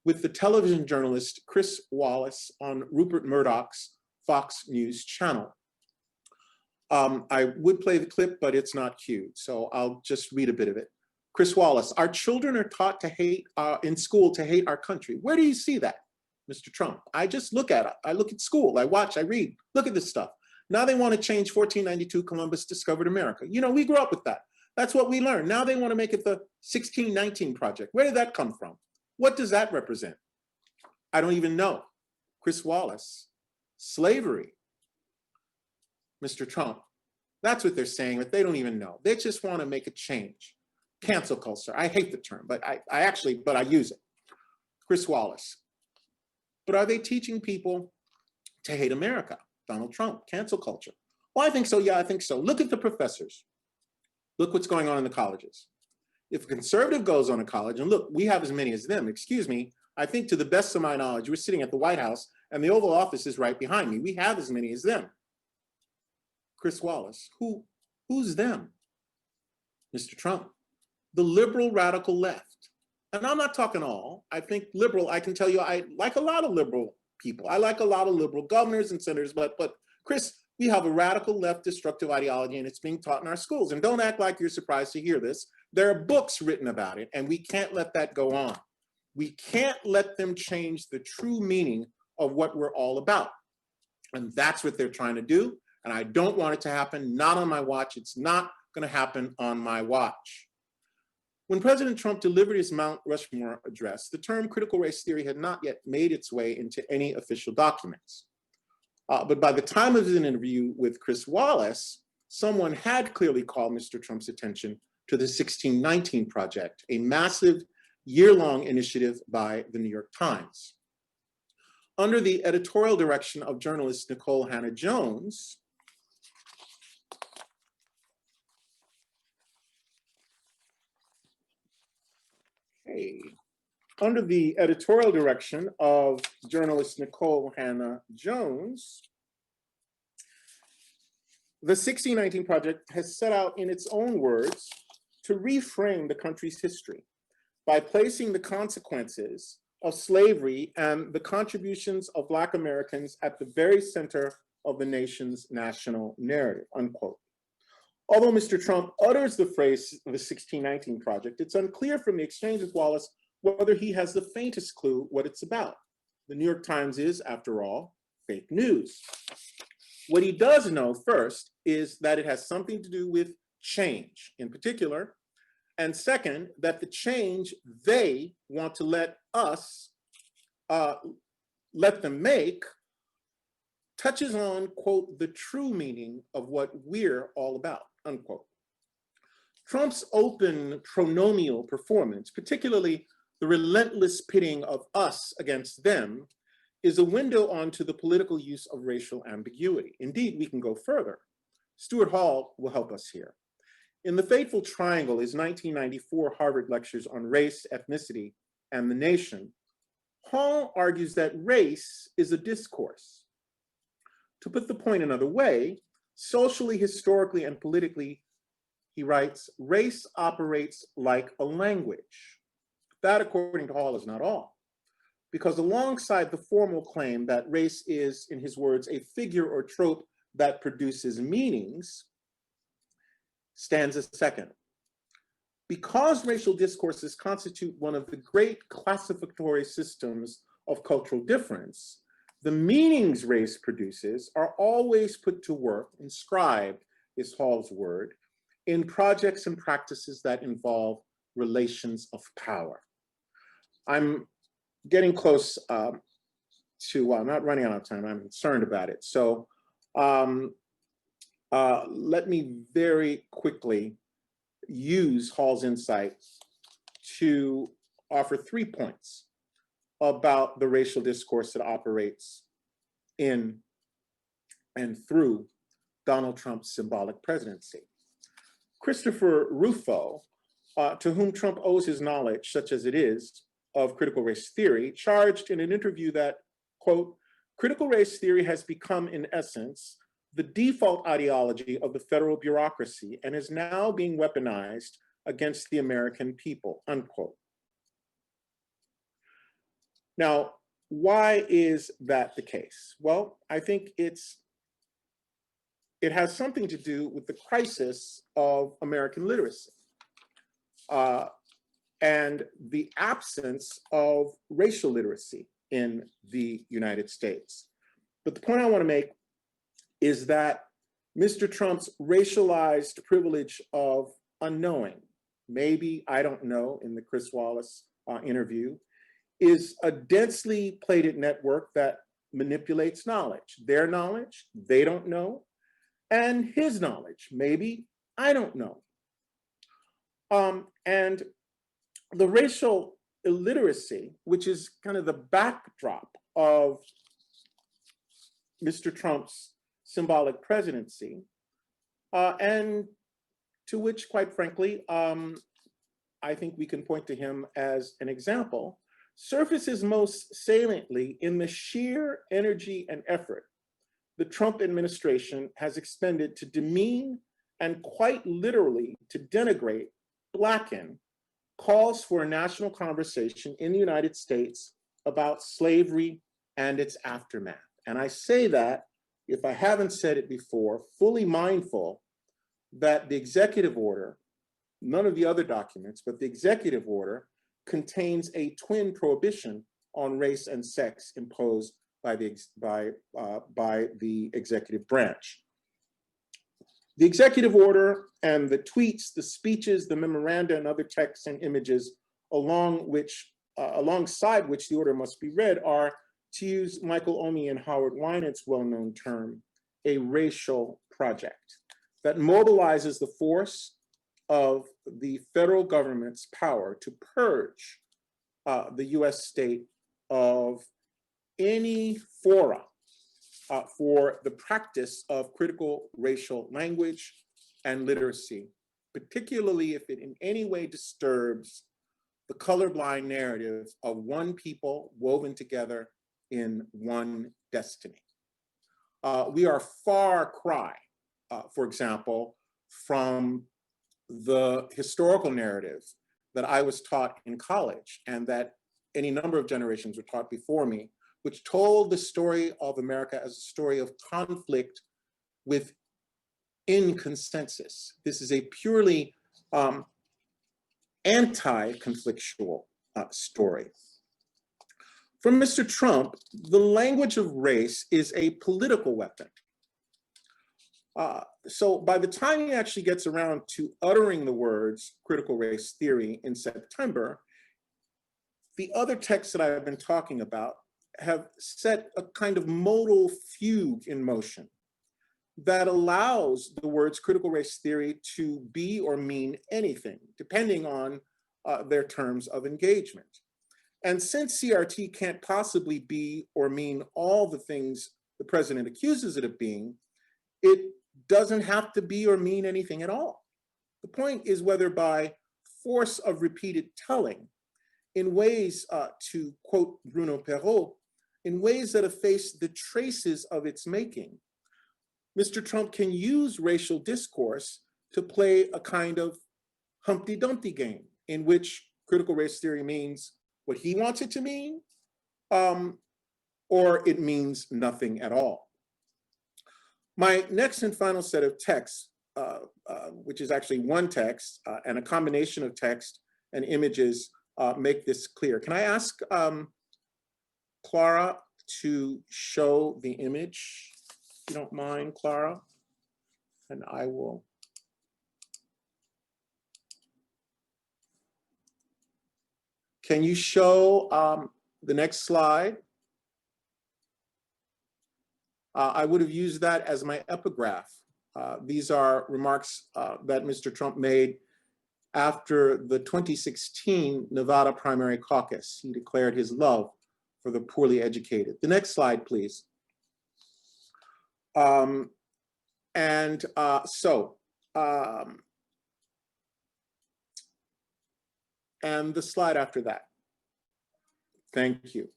with the television journalist Chris Wallace on Rupert Murdoch's Fox News channel. I would play the clip, but it's not cued, so I'll just read a bit of it. Chris Wallace, our children are taught to hate, in school to hate our country. Where do you see that, Mr. Trump? I just look at it. I look at school, I watch, I read, look at this stuff. Now they want to change 1492, Columbus discovered America. You know, we grew up with that. That's what we learned. Now they want to make it the 1619 project. Where did that come from? What does that represent? I don't even know. Chris Wallace, slavery. Mr. Trump, that's what they're saying, but they don't even know. They just want to make a change. Cancel culture. I hate the term, but I use it. Chris Wallace. But are they teaching people to hate America? Donald Trump, cancel culture. Well, I think so. Yeah, I think so. Look at the professors. Look what's going on in the colleges. If a conservative goes on a college, and look, we have as many as them, excuse me, I think to the best of my knowledge, we're sitting at the White House and the Oval Office is right behind me. We have as many as them. Chris Wallace, who's them? Mr. Trump, the liberal radical left. And I'm not talking all. I think liberal, I can tell you, I like a lot of liberal people. I like a lot of liberal governors and senators, but Chris, we have a radical left destructive ideology and it's being taught in our schools. And don't act like you're surprised to hear this. There are books written about it and we can't let that go on. We can't let them change the true meaning of what we're all about. And that's what they're trying to do. And I don't want it to happen, not on my watch. It's not going to happen on my watch. When President Trump delivered his Mount Rushmore address, the term critical race theory had not yet made its way into any official documents. But by the time of his interview with Chris Wallace, someone had clearly called Mr. Trump's attention to the 1619 Project, a massive year-long initiative by the New York Times. Under the editorial direction of journalist Nicole Hannah-Jones, under the editorial direction of journalist Nicole Hannah-Jones, the 1619 Project has set out, in its own words, to reframe the country's history by placing the consequences of slavery and the contributions of Black Americans at the very center of the nation's national narrative, unquote. Although Mr. Trump utters the phrase, the 1619 Project, it's unclear from the exchange with Wallace whether he has the faintest clue what it's about. The New York Times is, after all, fake news. What he does know first is that it has something to do with change in particular, and second, that the change they want to let them make touches on, quote, the true meaning of what we're all about, unquote. Trump's open pronomial performance, particularly the relentless pitting of us against them, is a window onto the political use of racial ambiguity. Indeed, we can go further. Stuart Hall will help us here. In The Fateful Triangle, his 1994 Harvard lectures on race, ethnicity, and the nation, Hall argues that race is a discourse. To put the point another way, socially, historically, and politically, he writes, race operates like a language. That, according to Hall, is not all. Because alongside the formal claim that race is, in his words, a figure or trope that produces meanings, stands a second. Because racial discourses constitute one of the great classificatory systems of cultural difference, the meanings race produces are always put to work, inscribed is Hall's word, in projects and practices that involve relations of power. I'm getting close to, I'm not running out of time, I'm concerned about it. So let me very quickly use Hall's insight to offer 3 points about the racial discourse that operates in and through Donald Trump's symbolic presidency. Christopher Rufo, to whom Trump owes his knowledge, such as it is, of critical race theory, charged in an interview that, quote, critical race theory has become, in essence, the default ideology of the federal bureaucracy and is now being weaponized against the American people, unquote. Now, why is that the case? Well, I think it has something to do with the crisis of American literacy and the absence of racial literacy in the United States. But the point I want to make is that Mr. Trump's racialized privilege of unknowing, maybe, I don't know, in the Chris Wallace interview, is a densely plated network that manipulates knowledge. Their knowledge, they don't know, and his knowledge, maybe, I don't know. And the racial illiteracy, which is kind of the backdrop of Mr. Trump's symbolic presidency, and to which, quite frankly, I think we can point to him as an example, surfaces most saliently in the sheer energy and effort the Trump administration has expended to demean and quite literally to denigrate, blacken, calls for a national conversation in the United States about slavery and its aftermath. And I say that, if I haven't said it before, fully mindful that the executive order, none of the other documents, but the executive order contains a twin prohibition on race and sex imposed by the executive branch. The executive order and the tweets, the speeches, the memoranda, and other texts and images alongside which the order must be read are, to use Michael Omi and Howard Wynant's well-known term, a racial project that mobilizes the force of the federal government's power to purge the US state of any fora for the practice of critical racial language and literacy, particularly if it in any way disturbs the colorblind narrative of one people woven together in one destiny. We are far cry, for example, from the historical narrative that I was taught in college and that any number of generations were taught before me, which told the story of America as a story of conflict within consensus. This is a purely anti-conflictual story. For Mr. Trump, the language of race is a political weapon. So by the time he actually gets around to uttering the words critical race theory in September, the other texts that I've been talking about have set a kind of modal fugue in motion that allows the words critical race theory to be or mean anything, depending on their terms of engagement. And since CRT can't possibly be or mean all the things the president accuses it of being, it doesn't have to be or mean anything at all. The point is whether by force of repeated telling, in ways, to quote Bruno Perrault, in ways that efface the traces of its making, Mr. Trump can use racial discourse to play a kind of Humpty Dumpty game in which critical race theory means what he wants it to mean, or it means nothing at all. My next and final set of texts, which is actually one text and a combination of text and images, make this clear. Can I ask Clara to show the image, if you don't mind, Clara? And I will. Can you show the next slide? I would have used that as my epigraph. These are remarks that Mr. Trump made after the 2016 Nevada primary caucus. He declared his love for the poorly educated. The next slide, please. And the slide after that. Thank you.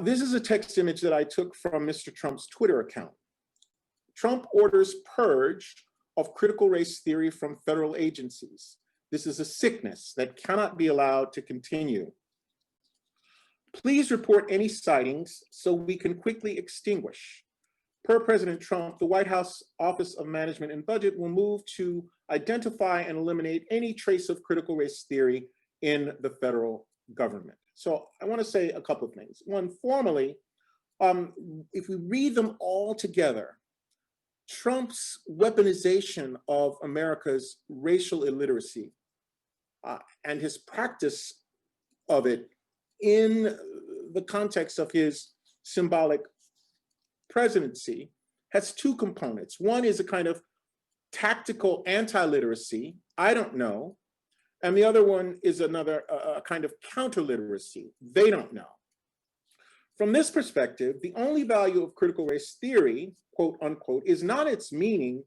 This is a text image that I took from Mr. Trump's Twitter account. Trump orders purge of critical race theory from federal agencies. This is a sickness that cannot be allowed to continue. Please report any sightings so we can quickly extinguish. Per President Trump, the White House Office of Management and Budget will move to identify and eliminate any trace of critical race theory in the federal government. So I want to say a couple of things. One, formally, if we read them all together, Trump's weaponization of America's racial illiteracy and his practice of it in the context of his symbolic presidency has two components. One is a kind of tactical anti-literacy, I don't know, and the other one is another kind of counter-literacy, they don't know. From this perspective, the only value of critical race theory, quote unquote, is not its meaning,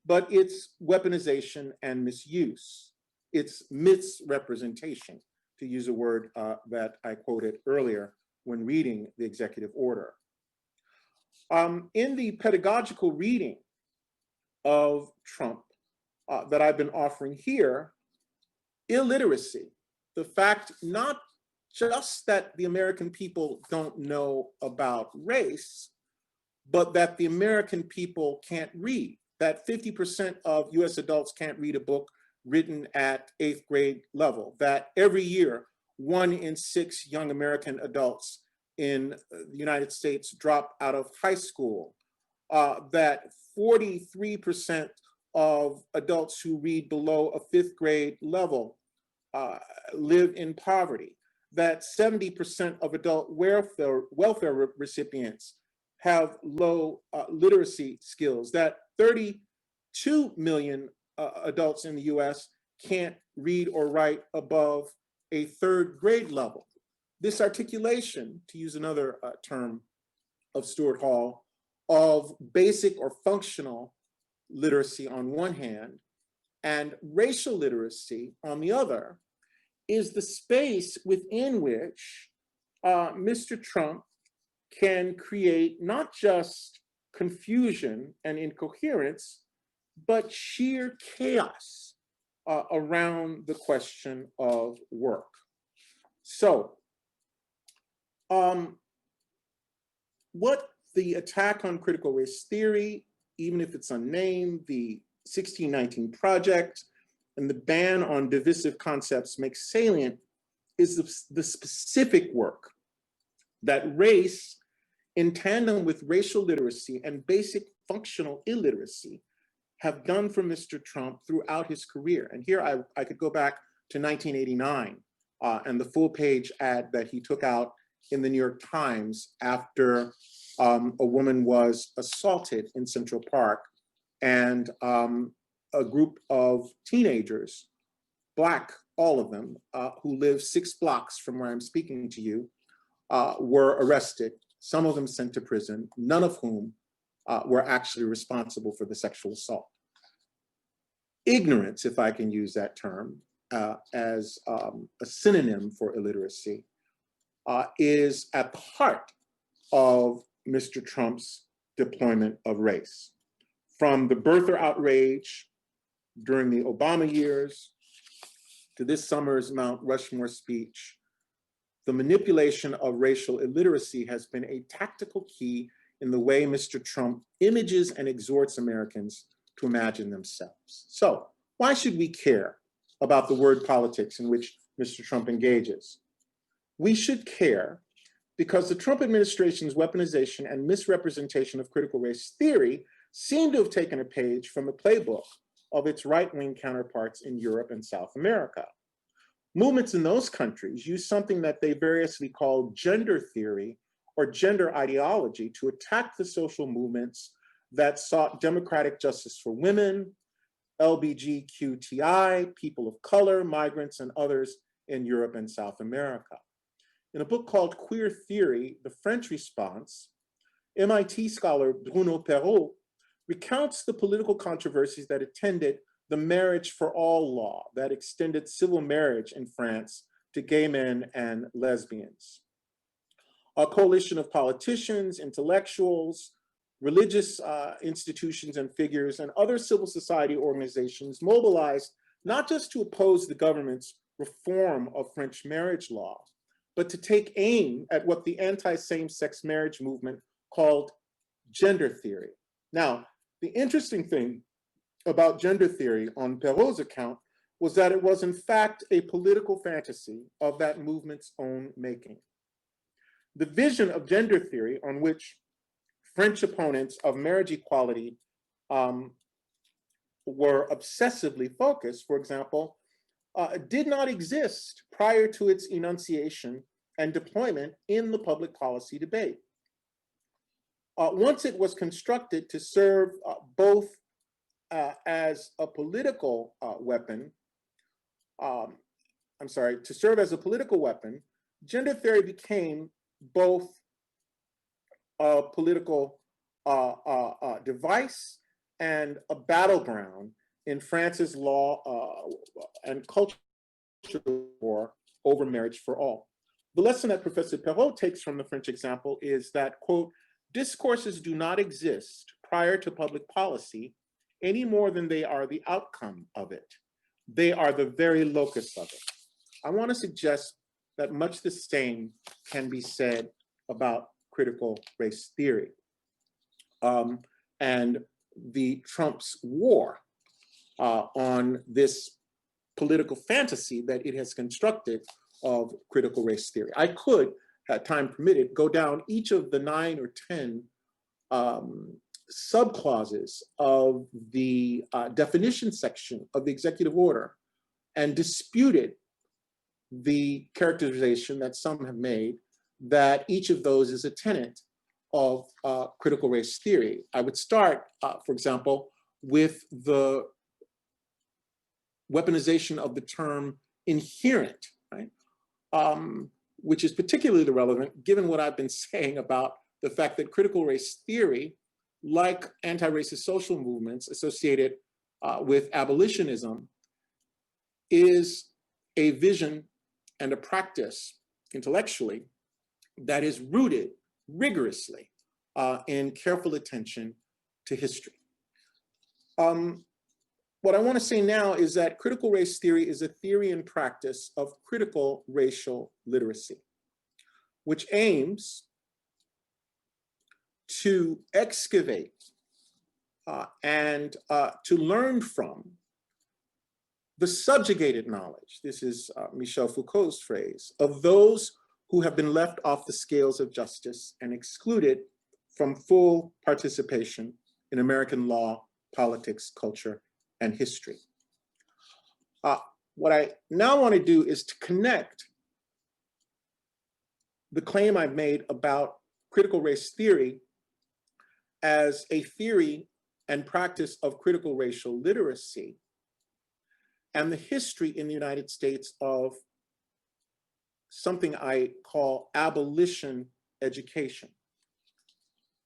but its weaponization and misuse, its misrepresentation, to use a word that I quoted earlier when reading the executive order. In the pedagogical reading of Trump that I've been offering here, illiteracy, the fact not just that the American people don't know about race, but that the American people can't read, that 50% of US adults can't read a book written at 8th grade level, that every year 1 in 6 young American adults in the United States drop out of high school, that 43% of adults who read below a 5th grade level live in poverty, that 70% of adult welfare recipients have low literacy skills, that 32 million adults in the US can't read or write above a 3rd grade level. This articulation, to use another term of Stuart Hall, of basic or functional literacy on one hand and racial literacy on the other, is the space within which Mr. Trump can create not just confusion and incoherence, but sheer chaos around the question of work. So, what the attack on critical race theory, even if it's unnamed, the 1619 Project, and the ban on divisive concepts makes salient is the specific work that race, in tandem with racial literacy and basic functional illiteracy, have done for Mr. Trump throughout his career. And here I could go back to 1989 and the full-page ad that he took out in the New York Times after a woman was assaulted in Central Park, and a group of teenagers, Black, all of them, who live 6 blocks from where I'm speaking to you, were arrested, some of them sent to prison, none of whom were actually responsible for the sexual assault. Ignorance, if I can use that term, as a synonym for illiteracy, is at the heart of Mr. Trump's deployment of race. From the birther outrage during the Obama years to this summer's Mount Rushmore speech, the manipulation of racial illiteracy has been a tactical key in the way Mr. Trump images and exhorts Americans to imagine themselves. So why should we care about the word politics in which Mr. Trump engages? We should care because the Trump administration's weaponization and misrepresentation of critical race theory seem to have taken a page from a playbook of its right-wing counterparts in Europe and South America. Movements in those countries use something that they variously call gender theory or gender ideology to attack the social movements that sought democratic justice for women, LGBTQI, people of color, migrants, and others in Europe and South America. In a book called Queer Theory, The French Response, MIT scholar Bruno Perrault recounts the political controversies that attended the marriage for all law that extended civil marriage in France to gay men and lesbians. A coalition of politicians, intellectuals, religious institutions and figures, and other civil society organizations mobilized not just to oppose the government's reform of French marriage law, but to take aim at what the anti-same-sex marriage movement called gender theory. Now, the interesting thing about gender theory on Perrault's account was that it was in fact a political fantasy of that movement's own making. The vision of gender theory on which French opponents of marriage equality were obsessively focused, for example, did not exist prior to its enunciation and deployment in the public policy debate. Once it was constructed to serve both as a political weapon, to serve as a political weapon, gender theory became both a political device and a battleground in France's law and cultural war over marriage for all. The lesson that Professor Perrault takes from the French example is that, quote, discourses do not exist prior to public policy any more than they are the outcome of it. They are the very locus of it. I want to suggest that much the same can be said about critical race theory and the Trump's war on this political fantasy that it has constructed of critical race theory. I could, had time permitted, go down each of the 9 or 10 subclauses of the definition section of the executive order and disputed the characterization that some have made that each of those is a tenet of critical race theory. I would start, for example, with the weaponization of the term inherent, right? Which is particularly relevant given what I've been saying about the fact that critical race theory, like anti-racist social movements associated with abolitionism, is a vision and a practice intellectually that is rooted rigorously in careful attention to history. What I want to say now is that critical race theory is a theory and practice of critical racial literacy, which aims to excavate and to learn from the subjugated knowledge, this is Michel Foucault's phrase, of those who have been left off the scales of justice and excluded from full participation in American law, politics, culture, and history. What I now want to do is to connect the claim I've made about critical race theory as a theory and practice of critical racial literacy and the history in the United States of something I call abolition education,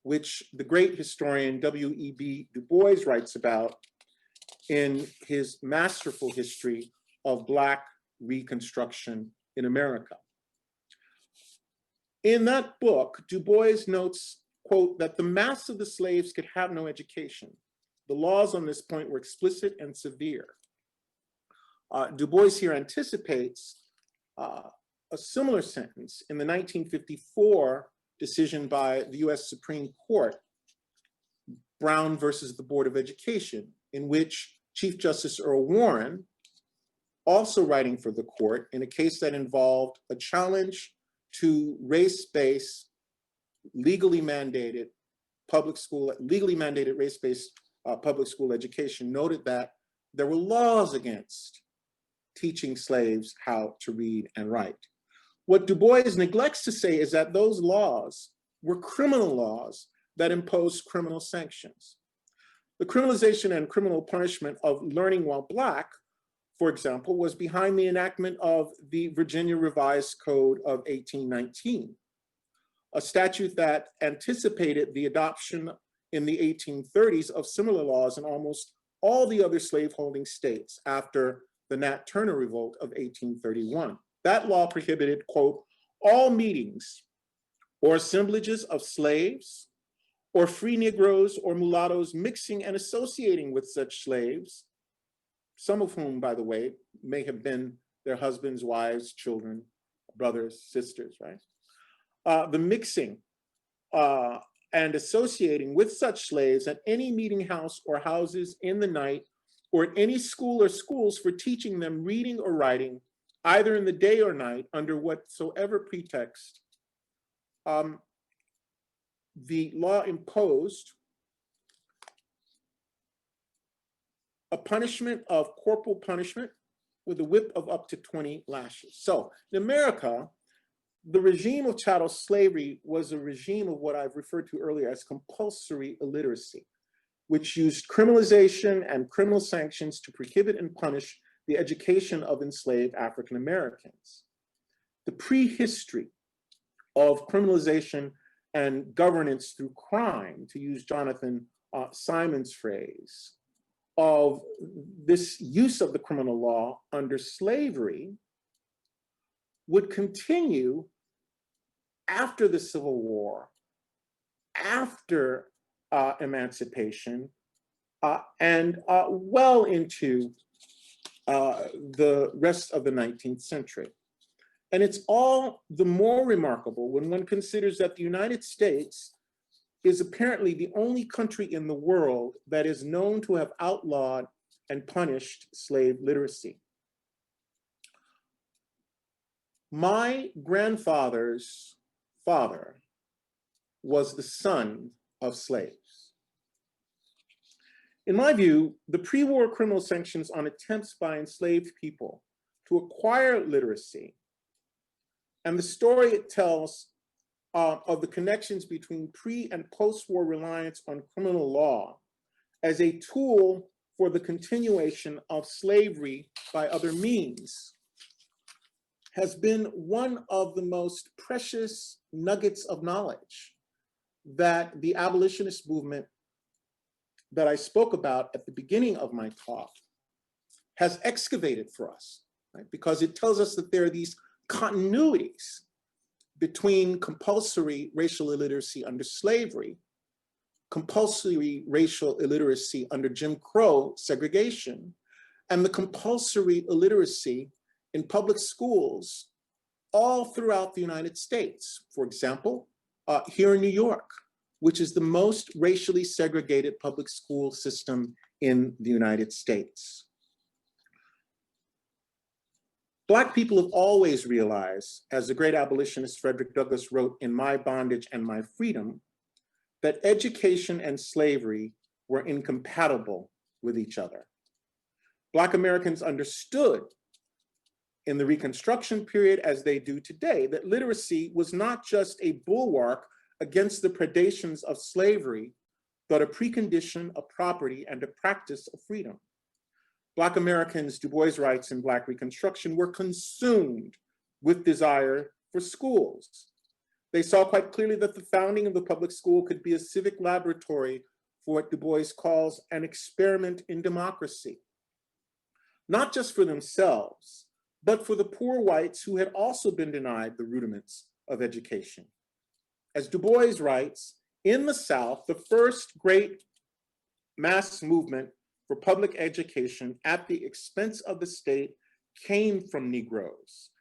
which the great historian W.E.B. Du Bois writes about in his masterful history of Black Reconstruction in America. In that book, Du Bois notes, quote, that the mass of the slaves could have no education. The laws on this point were explicit and severe. Du Bois here anticipates a similar sentence in the 1954 decision by the US Supreme Court, Brown versus the Board of Education, in which Chief Justice Earl Warren, also writing for the court in a case that involved a challenge to race-based, legally mandated race-based public school education, noted that there were laws against teaching slaves how to read and write. What Du Bois neglects to say is that those laws were criminal laws that imposed criminal sanctions. The criminalization and criminal punishment of learning while Black, for example, was behind the enactment of the Virginia Revised Code of 1819, a statute that anticipated the adoption in the 1830s of similar laws in almost all the other slaveholding states after the Nat Turner Revolt of 1831. That law prohibited, quote, all meetings or assemblages of slaves or free Negroes or mulattoes mixing and associating with such slaves, some of whom, by the way, may have been their husbands, wives, children, brothers, sisters, right? The mixing and associating with such slaves at any meeting house or houses in the night or at any school or schools for teaching them reading or writing, either in the day or night, under whatsoever pretext, the law imposed a punishment of corporal punishment with a whip of up to 20 lashes. So in America, the regime of chattel slavery was a regime of what I've referred to earlier as compulsory illiteracy, which used criminalization and criminal sanctions to prohibit and punish the education of enslaved African Americans. The prehistory of criminalization and governance through crime, to use Jonathan Simon's phrase, of this use of the criminal law under slavery would continue after the Civil War, after emancipation, and well into the rest of the 19th century. And it's all the more remarkable when one considers that the United States is apparently the only country in the world that is known to have outlawed and punished slave literacy. My grandfather's father was the son of slaves. In my view, the pre-war criminal sanctions on attempts by enslaved people to acquire literacy and the story it tells of the connections between pre- and post-war reliance on criminal law as a tool for the continuation of slavery by other means has been one of the most precious nuggets of knowledge that the abolitionist movement that I spoke about at the beginning of my talk has excavated for us, right? Because it tells us that there are these continuities between compulsory racial illiteracy under slavery, compulsory racial illiteracy under Jim Crow segregation, and the compulsory illiteracy in public schools all throughout the United States. For example, here in New York, which is the most racially segregated public school system in the United States. Black people have always realized, as the great abolitionist Frederick Douglass wrote in My Bondage and My Freedom, that education and slavery were incompatible with each other. Black Americans understood in the Reconstruction period, as they do today, that literacy was not just a bulwark against the predations of slavery, but a precondition of property and a practice of freedom. Black Americans, Du Bois' rights in Black Reconstruction, were consumed with desire for schools. They saw quite clearly that the founding of the public school could be a civic laboratory for what Du Bois calls an experiment in democracy, not just for themselves, but for the poor whites who had also been denied the rudiments of education. As Du Bois writes, in the South, the first great mass movement for public education at the expense of the state came from Negroes.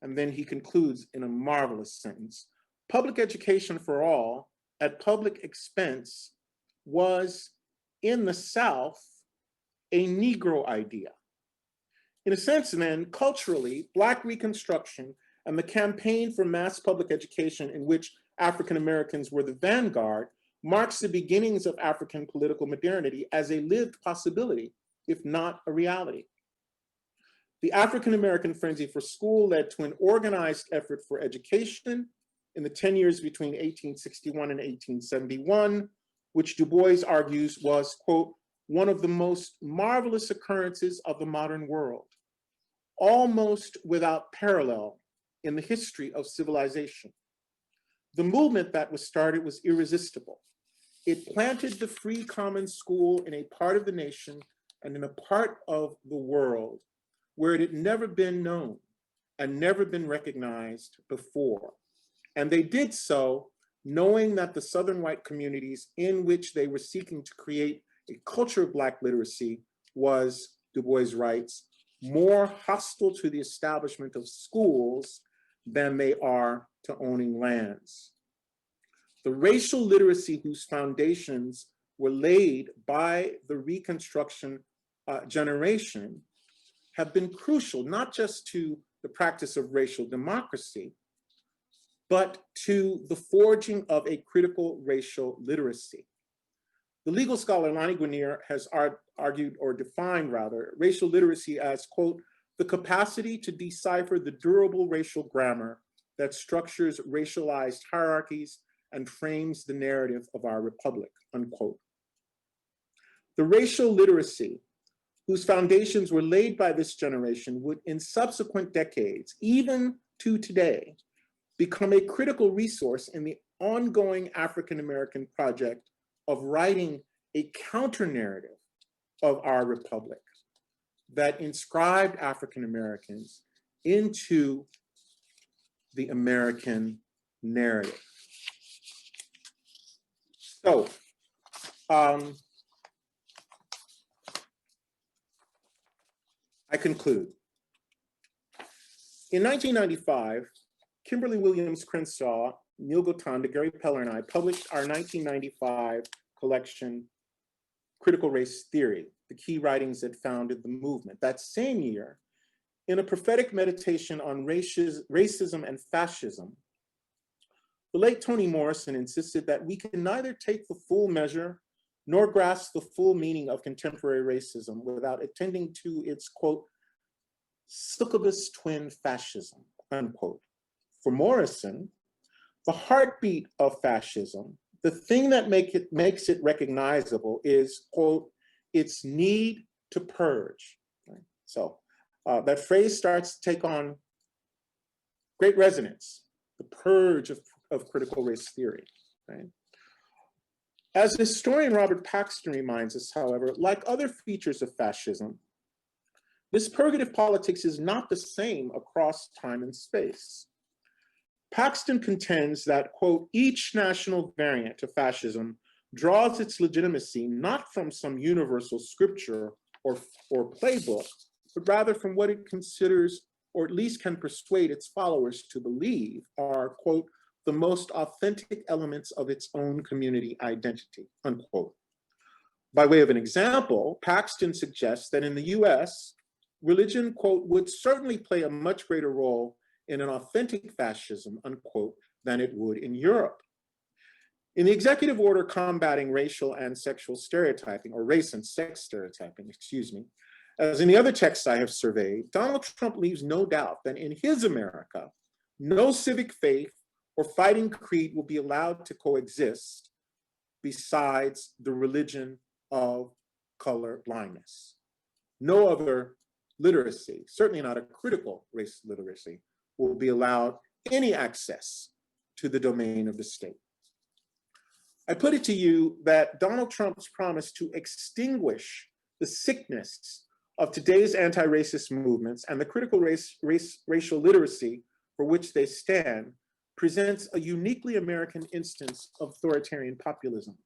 And then he concludes in a marvelous sentence, public education for all at public expense was in the South a Negro idea. In a sense then, culturally, Black Reconstruction and the campaign for mass public education in which African Americans were the vanguard marks the beginnings of African political modernity as a lived possibility, if not a reality. The African American frenzy for school led to an organized effort for education in the 10 years between 1861 and 1871, which Du Bois argues was, quote, one of the most marvelous occurrences of the modern world, almost without parallel in the history of civilization. The movement that was started was irresistible. It planted the free common school in a part of the nation and in a part of the world where it had never been known and never been recognized before. And they did so knowing that the Southern white communities in which they were seeking to create a culture of Black literacy was, Du Bois writes, more hostile to the establishment of schools than they are to owning lands. The racial literacy whose foundations were laid by the Reconstruction generation have been crucial, not just to the practice of racial democracy, but to the forging of a critical racial literacy. The legal scholar Lonnie Guinier has argued, or defined rather, racial literacy as, quote, the capacity to decipher the durable racial grammar that structures racialized hierarchies and frames the narrative of our republic, unquote. The racial literacy whose foundations were laid by this generation would in subsequent decades, even to today, become a critical resource in the ongoing African-American project of writing a counter-narrative of our republic that inscribed African-Americans into the American narrative. So, I conclude. In 1995, Kimberly Williams Crenshaw, Neil Gotanda, Gary Peller, and I published our 1995 collection, Critical Race Theory, the key writings that founded the movement. That same year, in a prophetic meditation on racism and fascism, the late Toni Morrison insisted that we can neither take the full measure nor grasp the full meaning of contemporary racism without attending to its, quote, succubus twin fascism, unquote. For Morrison, the heartbeat of fascism, the thing that makes it recognizable is, quote, its need to purge. Right? So that phrase starts to take on great resonance, the purge of critical race theory. Right? As historian Robert Paxton reminds us, however, like other features of fascism, this purgative politics is not the same across time and space. Paxton contends that, quote, each national variant of fascism draws its legitimacy not from some universal scripture or playbook, but rather from what it considers, or at least can persuade its followers to believe, are, quote, the most authentic elements of its own community identity, unquote. By way of an example, Paxton suggests that in the US, religion, quote, would certainly play a much greater role in an authentic fascism, unquote, than it would in Europe. In the executive order combating racial and sexual stereotyping, or race and sex stereotyping, excuse me, as in the other texts I have surveyed, Donald Trump leaves no doubt that in his America, no civic faith or fighting creed will be allowed to coexist besides the religion of color blindness. No other literacy, certainly not a critical race literacy, will be allowed any access to the domain of the state. I put it to you that Donald Trump's promise to extinguish the sickness of today's anti-racist movements and the critical racial literacy for which they stand presents a uniquely American instance of authoritarian populism.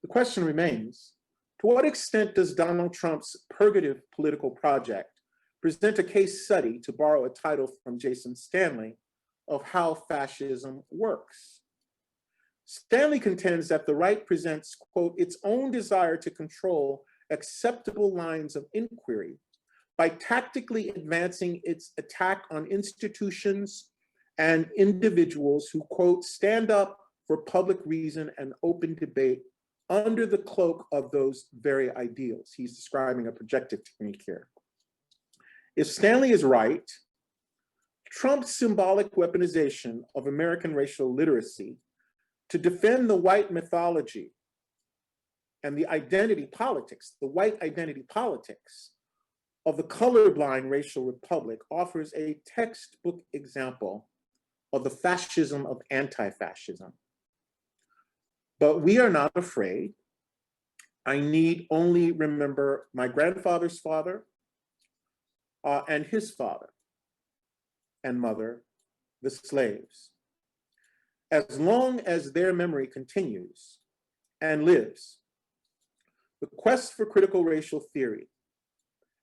The question remains, to what extent does Donald Trump's purgative political project present a case study, to borrow a title from Jason Stanley, of how fascism works? Stanley contends that the right presents, quote, its own desire to control acceptable lines of inquiry by tactically advancing its attack on institutions and individuals who, quote, stand up for public reason and open debate under the cloak of those very ideals. He's describing a projective technique here. If Stanley is right, Trump's symbolic weaponization of American racial literacy to defend the white mythology and the identity politics, the white identity politics of the colorblind racial republic offers a textbook example of the fascism of anti-fascism. But we are not afraid. I need only remember my grandfather's father and his father and mother, the slaves. As long as their memory continues and lives, the quest for critical racial theory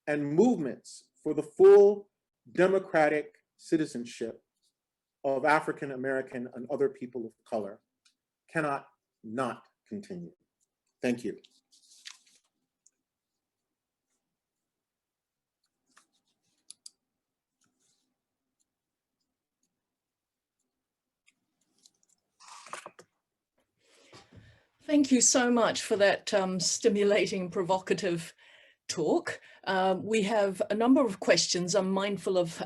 and movements for the full democratic citizenship of African American and other people of color cannot not continue. Thank you. Thank you so much for that stimulating, provocative talk. We have a number of questions. I'm mindful of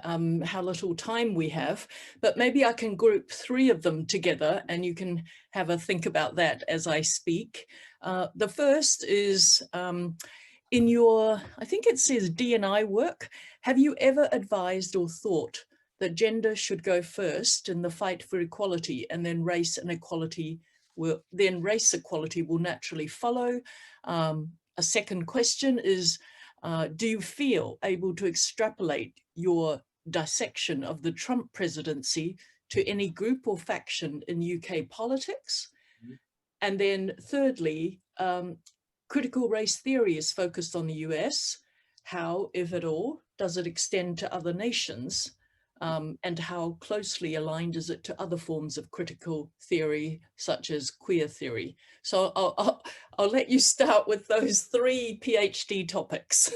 how little time we have, but maybe I can group 3 of them together and you can have a think about that as I speak. The first is in your, I think it says D&I work, have you ever advised or thought that gender should go first in the fight for equality and then race inequality race equality will naturally follow? A second question is, do you feel able to extrapolate your dissection of the Trump presidency to any group or faction in UK politics? Mm-hmm. And then thirdly, critical race theory is focused on the US. How, if at all, does it extend to other nations? And how closely aligned is it to other forms of critical theory, such as queer theory? So I'll let you start with those 3 PhD topics.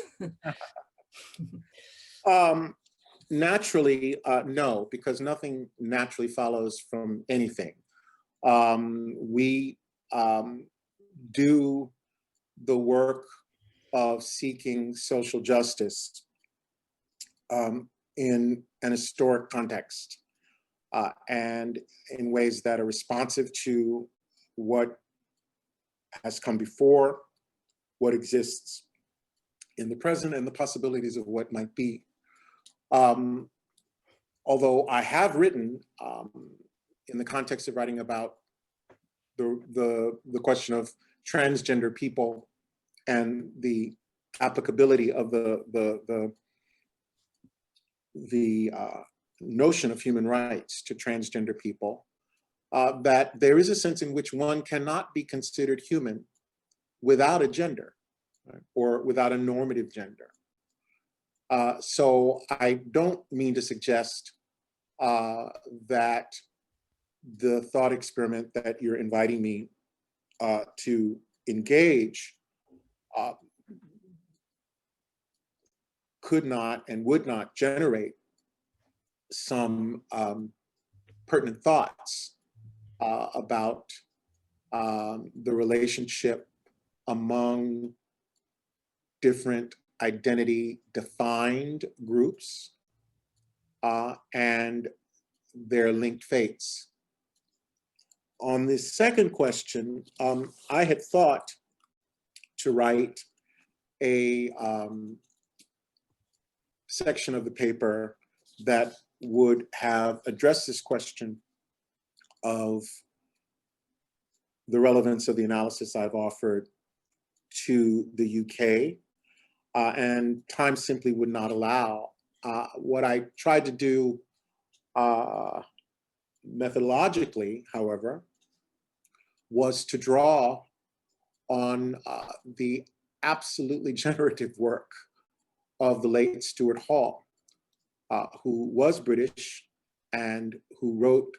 Naturally, no, because nothing naturally follows from anything. We do the work of seeking social justice in an historic context and in ways that are responsive to what has come before, what exists in the present, and the possibilities of what might be. Although I have written in the context of writing about the question of transgender people and the applicability of the notion of human rights to transgender people, that there is a sense in which one cannot be considered human without a gender, right, or without a normative gender. So I don't mean to suggest that the thought experiment that you're inviting me to engage could not and would not generate some pertinent thoughts about the relationship among different identity-defined groups and their linked fates. On the second question, I had thought to write a section of the paper that would have addressed this question of the relevance of the analysis I've offered to the UK, and time simply would not allow. What I tried to do methodologically, however, was to draw on the absolutely generative work of the late Stuart Hall, who was British and who wrote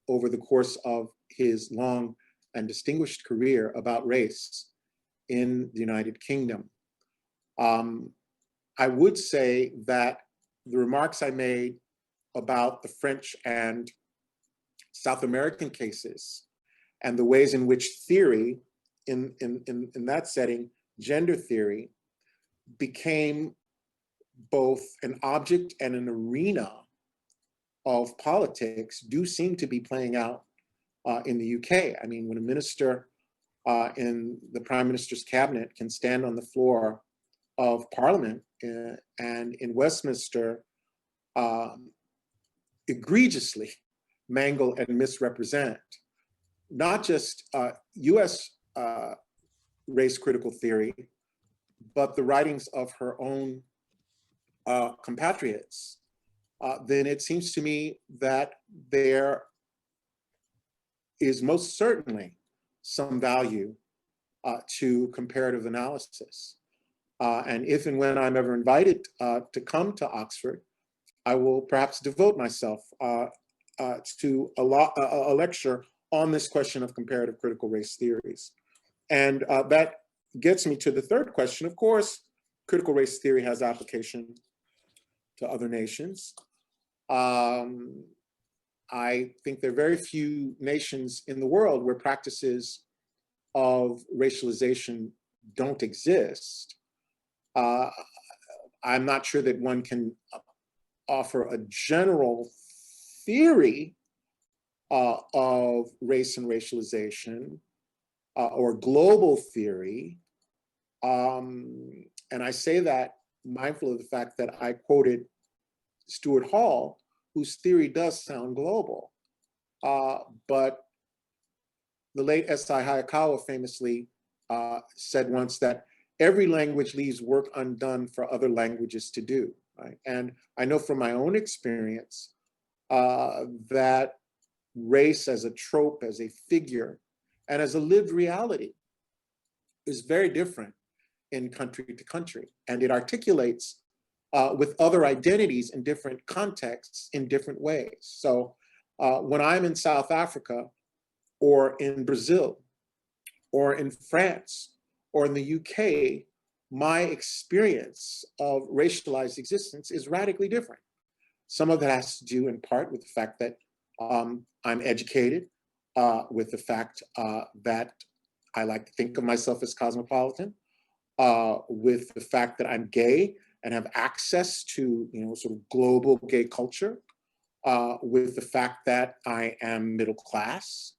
over the course of his long and distinguished career about race in the United Kingdom. I would say that the remarks I made about the French and South American cases and the ways in which theory, in that setting, gender theory, became both an object and an arena of politics do seem to be playing out in the UK. I mean, when a minister in the Prime Minister's cabinet can stand on the floor of Parliament and in Westminster egregiously mangle and misrepresent not just US race critical theory, but the writings of her own compatriots, then it seems to me that there is most certainly some value to comparative analysis. And if and when I'm ever invited to come to Oxford, I will perhaps devote myself to a lecture on this question of comparative critical race theories. And that gets me to the third question. Of course, critical race theory has application to other nations. I think there are very few nations in the world where practices of racialization don't exist. I'm not sure that one can offer a general theory of race and racialization or global theory. And I say that mindful of the fact that I quoted Stuart Hall, whose theory does sound global. But the late S.I. Hayakawa famously said once that every language leaves work undone for other languages to do, right? And I know from my own experience that race as a trope, as a figure, and as a lived reality is very different in country to country. And it articulates with other identities in different contexts in different ways. So when I'm in South Africa or in Brazil or in France or in the UK, my experience of racialized existence is radically different. Some of that has to do in part with the fact that I'm educated, with the fact that I like to think of myself as cosmopolitan, with the fact that I'm gay and have access to, sort of global gay culture, with the fact that I am middle class,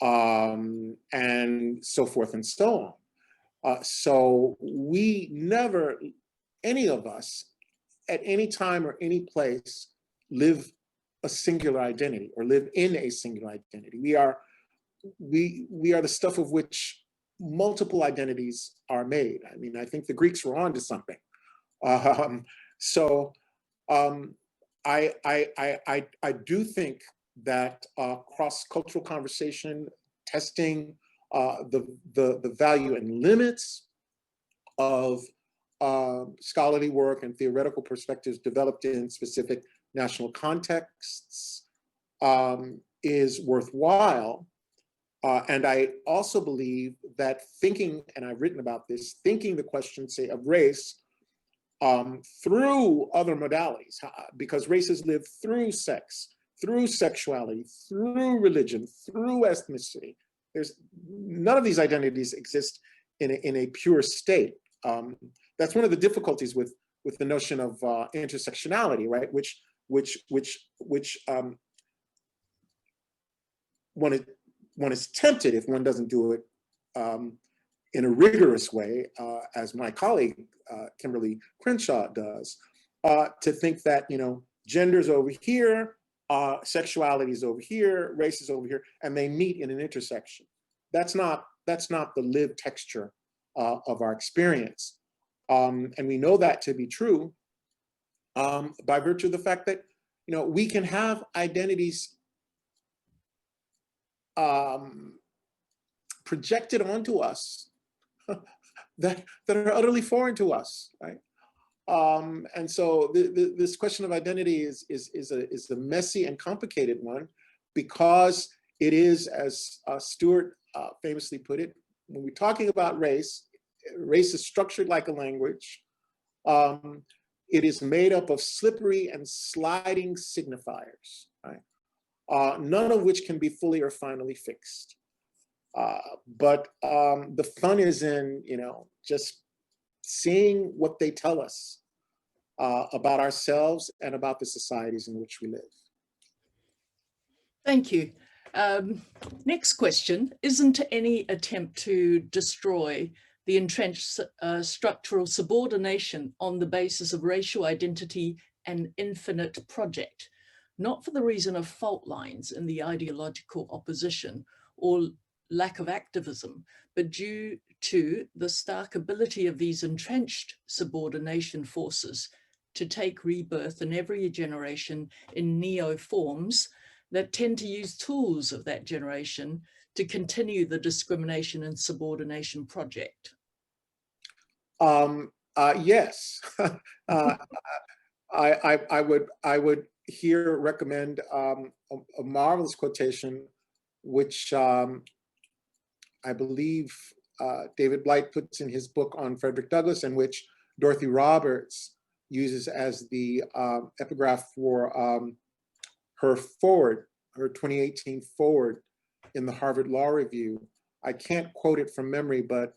and so forth and so on. So we never, any of us, at any time or any place, live a singular identity or live in a singular identity. We are the stuff of which multiple identities are made. I mean, I think the Greeks were onto something. I do think that cross-cultural conversation, testing the value and limits of scholarly work and theoretical perspectives developed in specific national contexts is worthwhile. And I also believe that thinking, and I've written about this, thinking the question, say, of race through other modalities, because races live through sex, through sexuality, through religion, through ethnicity. There's none of these identities exist in a pure state. That's one of the difficulties with the notion of intersectionality, right? Which one is tempted, if one doesn't do it in a rigorous way, as my colleague Kimberly Crenshaw does, to think that gender's over here, sexuality is over here, race is over here, and they meet in an intersection. That's not the lived texture of our experience, and we know that to be true by virtue of the fact that we can have identities projected onto us that are utterly foreign to us, right? And so this question of identity is a messy and complicated one, because it is, as Stewart famously put it, when we're talking about race is structured like a language. It is made up of slippery and sliding signifiers, right? None of which can be fully or finally fixed. But the fun is in, just seeing what they tell us about ourselves and about the societies in which we live. Thank you. Next question. Isn't any attempt to destroy the entrenched structural subordination on the basis of racial identity an infinite project, not for the reason of fault lines in the ideological opposition or lack of activism, but due to the stark ability of these entrenched subordination forces to take rebirth in every generation in neo-forms that tend to use tools of that generation to continue the discrimination and subordination project? Yes. I would here recommend a marvelous quotation, which I believe David Blight puts in his book on Frederick Douglass, and which Dorothy Roberts uses as the epigraph for her 2018 forward in the Harvard Law Review. I can't quote it from memory, but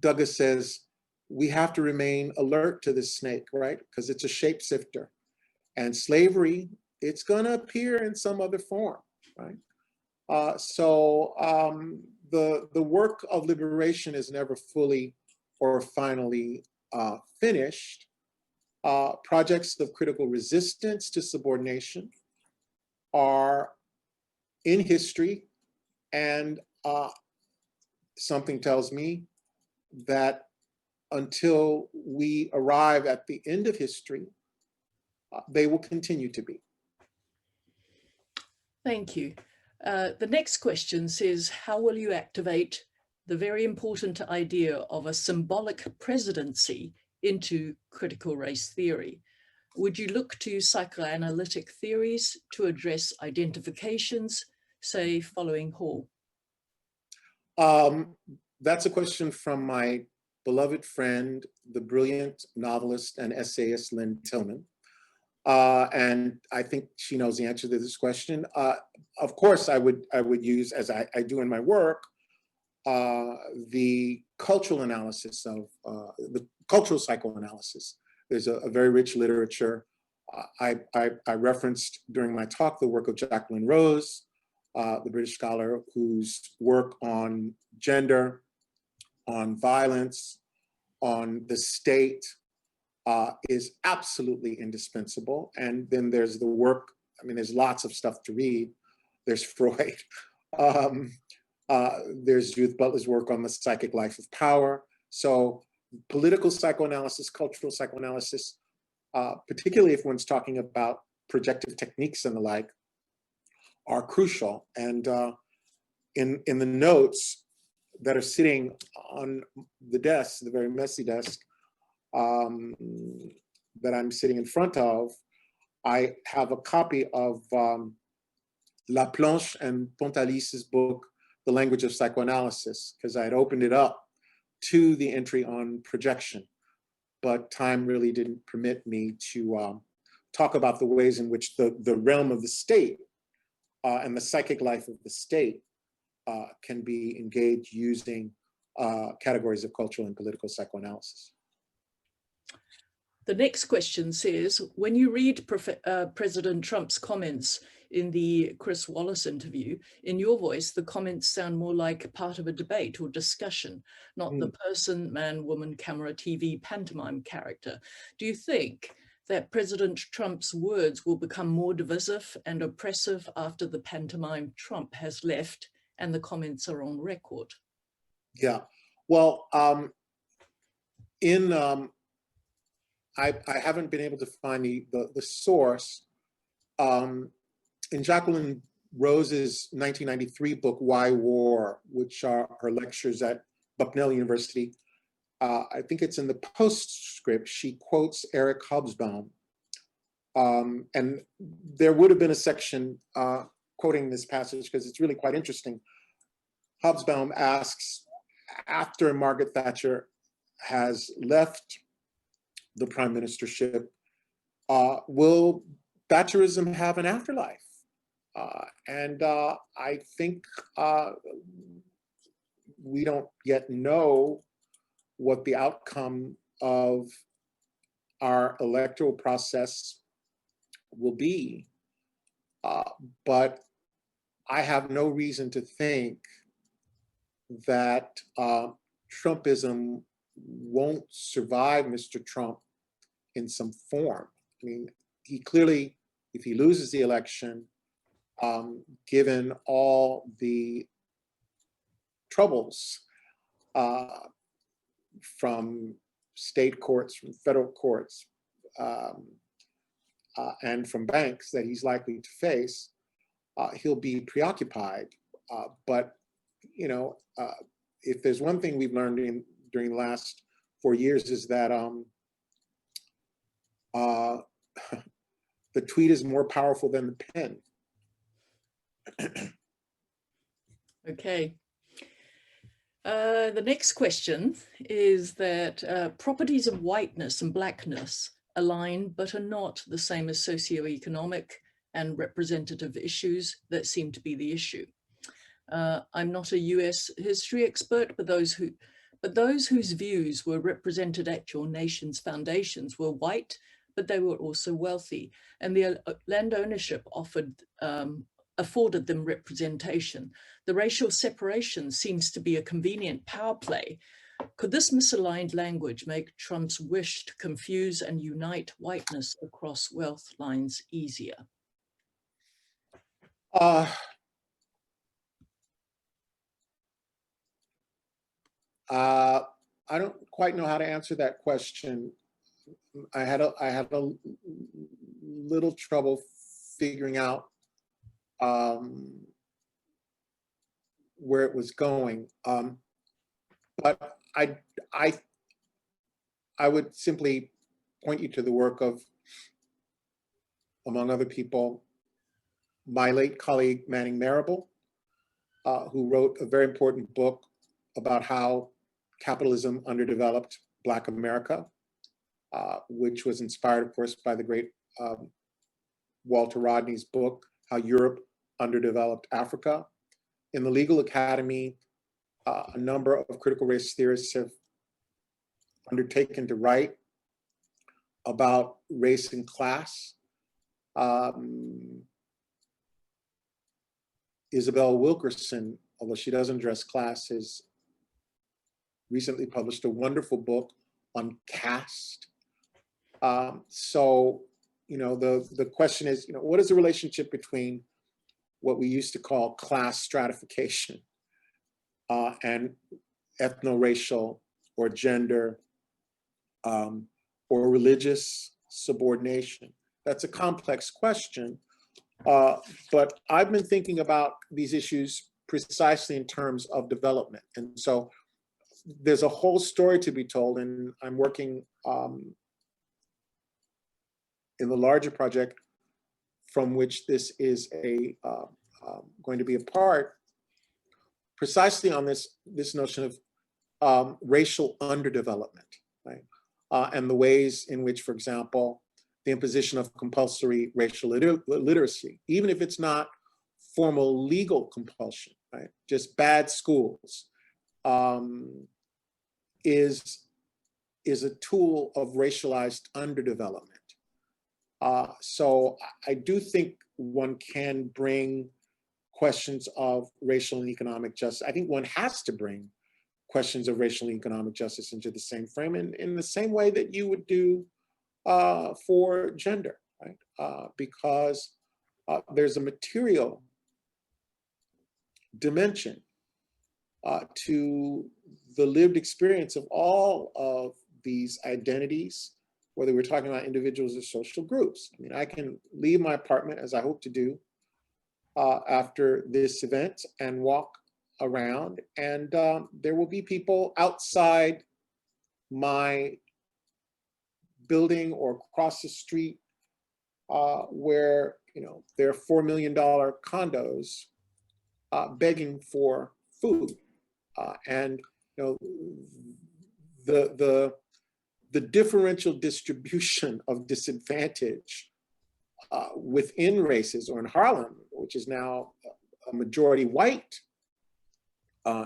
Douglass says, we have to remain alert to this snake, right? Because it's a shapeshifter. And slavery, it's gonna appear in some other form, right? So the work of liberation is never fully or finally finished. Projects of critical resistance to subordination are in history, and something tells me that until we arrive at the end of history, they will continue to be. Thank you. The next question says, how will you activate the very important idea of a symbolic presidency into critical race theory? Would you look to psychoanalytic theories to address identifications, say following Hall? That's a question from my beloved friend, the brilliant novelist and essayist Lynn Tillman. And I think she knows the answer to this question. Of course, I would use, as I do in my work, the cultural analysis of the cultural psychoanalysis. There's a very rich literature. I referenced during my talk the work of Jacqueline Rose, the British scholar whose work on gender, on violence, on the state is absolutely indispensable. And then there's the work, I mean, there's lots of stuff to read. There's Freud. There's Judith Butler's work on the psychic life of power. So political psychoanalysis, cultural psychoanalysis, particularly if one's talking about projective techniques and the like, are crucial. And in the notes that are sitting on the desk, the very messy desk that I'm sitting in front of, I have a copy of Laplanche and Pontalis's book, The Language of Psychoanalysis, because I had opened it up to the entry on projection, but time really didn't permit me to talk about the ways in which the realm of the state and the psychic life of the state can be engaged using categories of cultural and political psychoanalysis. The next question says, when you read President Trump's comments in the Chris Wallace interview, in your voice, the comments sound more like part of a debate or discussion, not the person, man, woman, camera, TV, pantomime character. Do you think that President Trump's words will become more divisive and oppressive after the pantomime Trump has left and the comments are on record? Yeah, well, I haven't been able to find the source. In Jacqueline Rose's 1993 book, Why War, which are her lectures at Bucknell University, I think it's in the postscript, she quotes Eric Hobsbawm. And there would have been a section quoting this passage because it's really quite interesting. Hobsbawm asks, after Margaret Thatcher has left the prime ministership, will Thatcherism have an afterlife? And I think we don't yet know what the outcome of our electoral process will be. But I have no reason to think that Trumpism won't survive Mr. Trump in some form. I mean, he clearly, if he loses the election, given all the troubles from state courts, from federal courts, and from banks that he's likely to face, he'll be preoccupied. But, you know, if there's one thing we've learned during the last 4 years is that the tweet is more powerful than the pen. Okay. The next question is that properties of whiteness and blackness align but are not the same as socioeconomic and representative issues that seem to be the issue. I'm not a US history expert, but those whose views were represented at your nation's foundations were white, but they were also wealthy, and the land ownership afforded them representation. The racial separation seems to be a convenient power play. Could this misaligned language make Trump's wish to confuse and unite whiteness across wealth lines easier? I don't quite know how to answer that question. I had a little trouble figuring out where it was going, but I would simply point you to the work of, among other people, my late colleague Manning Marable, who wrote a very important book about how capitalism underdeveloped Black America, which was inspired, of course, by the great Walter Rodney's book, How Europe Underdeveloped Africa. In the Legal Academy, a number of critical race theorists have undertaken to write about race and class. Isabel Wilkerson, although she doesn't address class, has recently published a wonderful book on caste. So, the question is, what is the relationship between what we used to call class stratification and ethno-racial or gender or religious subordination? That's a complex question, but I've been thinking about these issues precisely in terms of development. And so there's a whole story to be told, and I'm working in the larger project from which this is going to be a part, precisely on this notion of racial underdevelopment, right? And the ways in which, for example, the imposition of compulsory racial literacy, even if it's not formal legal compulsion, right? Just bad schools, is a tool of racialized underdevelopment. So I do think one can bring questions of racial and economic justice. I think one has to bring questions of racial and economic justice into the same frame, in the same way that you would do for gender, right? Because there's a material dimension to the lived experience of all of these identities, whether we're talking about individuals or social groups. I mean, I can leave my apartment, as I hope to do after this event, and walk around, and there will be people outside my building or across the street where there are $4 million condos begging for food, and the differential distribution of disadvantage within races, or in Harlem, which is now a majority white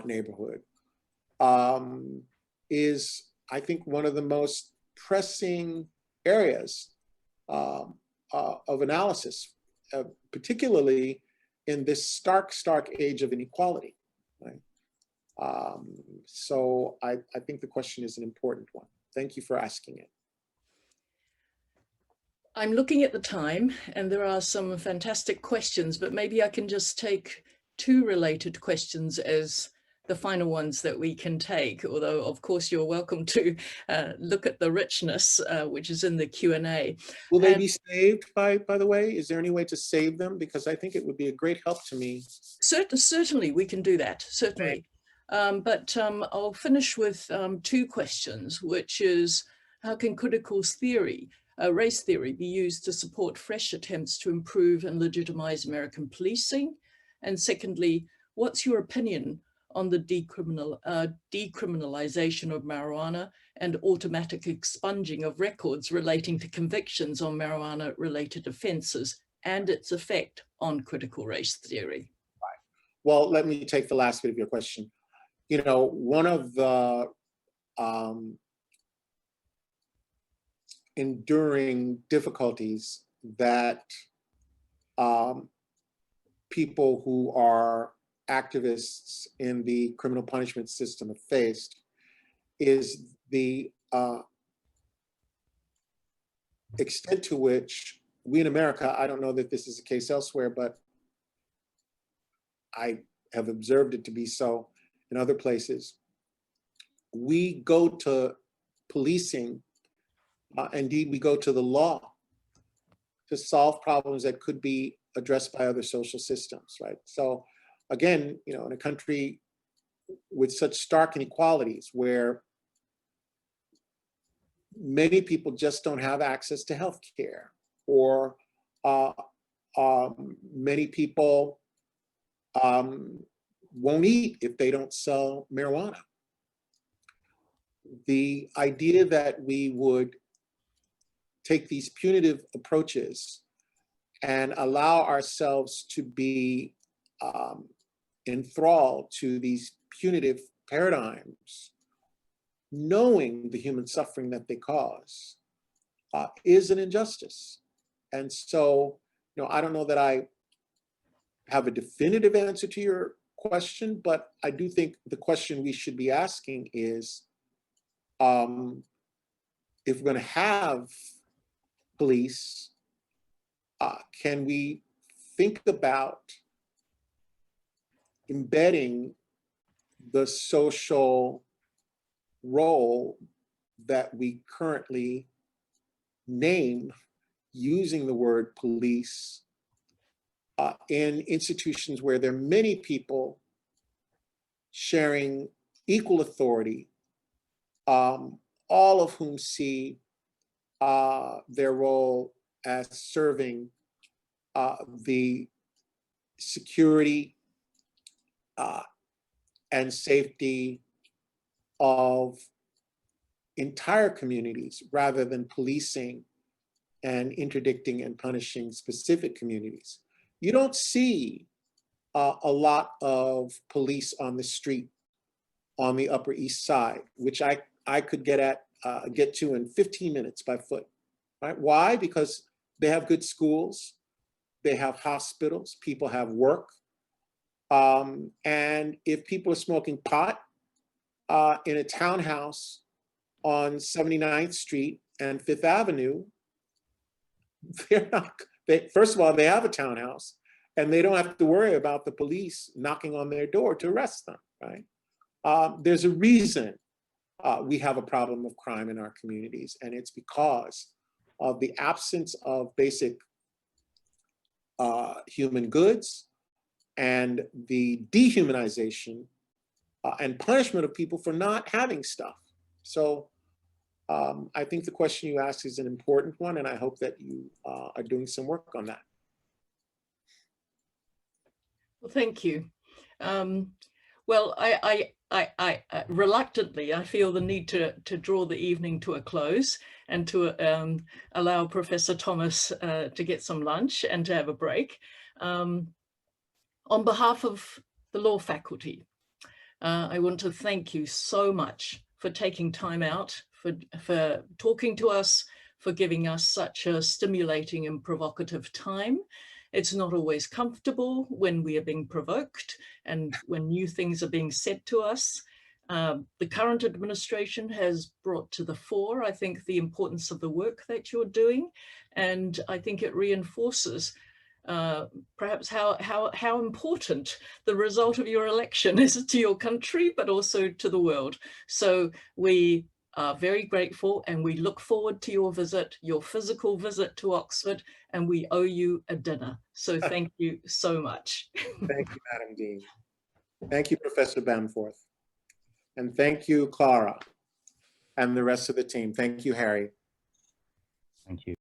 neighborhood, is, I think, one of the most pressing areas of analysis, particularly in this stark age of inequality, right? So I think the question is an important one. Thank you for asking it. I'm looking at the time, and there are some fantastic questions, but maybe I can just take two related questions as the final ones that we can take, although of course you're welcome to look at the richness which is in the Q&A. Will they be saved, by the way? Is there any way to save them? Because I think it would be a great help to me. Certainly we can do that, certainly. But I'll finish with two questions, which is, how can critical theory, race theory, be used to support fresh attempts to improve and legitimize American policing? And secondly, what's your opinion on the decriminalization of marijuana and automatic expunging of records relating to convictions on marijuana-related offenses and its effect on critical race theory? Right. Well, let me take the last bit of your question. One of the enduring difficulties that people who are activists in the criminal punishment system have faced is the extent to which we in America, I don't know that this is the case elsewhere, but I have observed it to be so in other places, we go to policing, indeed we go to the law to solve problems that could be addressed by other social systems, right? So again, in a country with such stark inequalities, where many people just don't have access to health care, or many people won't eat if they don't sell marijuana. The idea that we would take these punitive approaches and allow ourselves to be enthralled to these punitive paradigms, knowing the human suffering that they cause, is an injustice. And so, I don't know that I have a definitive answer to your question, but I do think the question we should be asking is, if we're going to have police, can we think about embedding the social role that we currently name using the word police in institutions where there are many people sharing equal authority, all of whom see their role as serving the security and safety of entire communities rather than policing and interdicting and punishing specific communities. You don't see a lot of police on the street on the Upper East Side, which I could get to in 15 minutes by foot. Right? Why? Because they have good schools, they have hospitals, people have work. And if people are smoking pot in a townhouse on 79th Street and Fifth Avenue, first of all, they have a townhouse and they don't have to worry about the police knocking on their door to arrest them, right? There's a reason we have a problem of crime in our communities, and it's because of the absence of basic human goods and the dehumanization and punishment of people for not having stuff. So I think the question you asked is an important one, and I hope that you are doing some work on that. Well, thank you. Well, I reluctantly, I feel the need to draw the evening to a close and to allow Professor Thomas to get some lunch and to have a break. On behalf of the law faculty, I want to thank you so much for taking time out, for talking to us, for giving us such a stimulating and provocative time. It's not always comfortable when we are being provoked and when new things are being said to us. The current administration has brought to the fore, I think, the importance of the work that you're doing. And I think it reinforces perhaps how important the result of your election is to your country, but also to the world. So we are very grateful and we look forward to your visit, your physical visit to Oxford, and we owe you a dinner. So thank you so much. Thank you, Madam Dean. Thank you, Professor Bamforth. And thank you, Clara, and the rest of the team. Thank you, Harry. Thank you.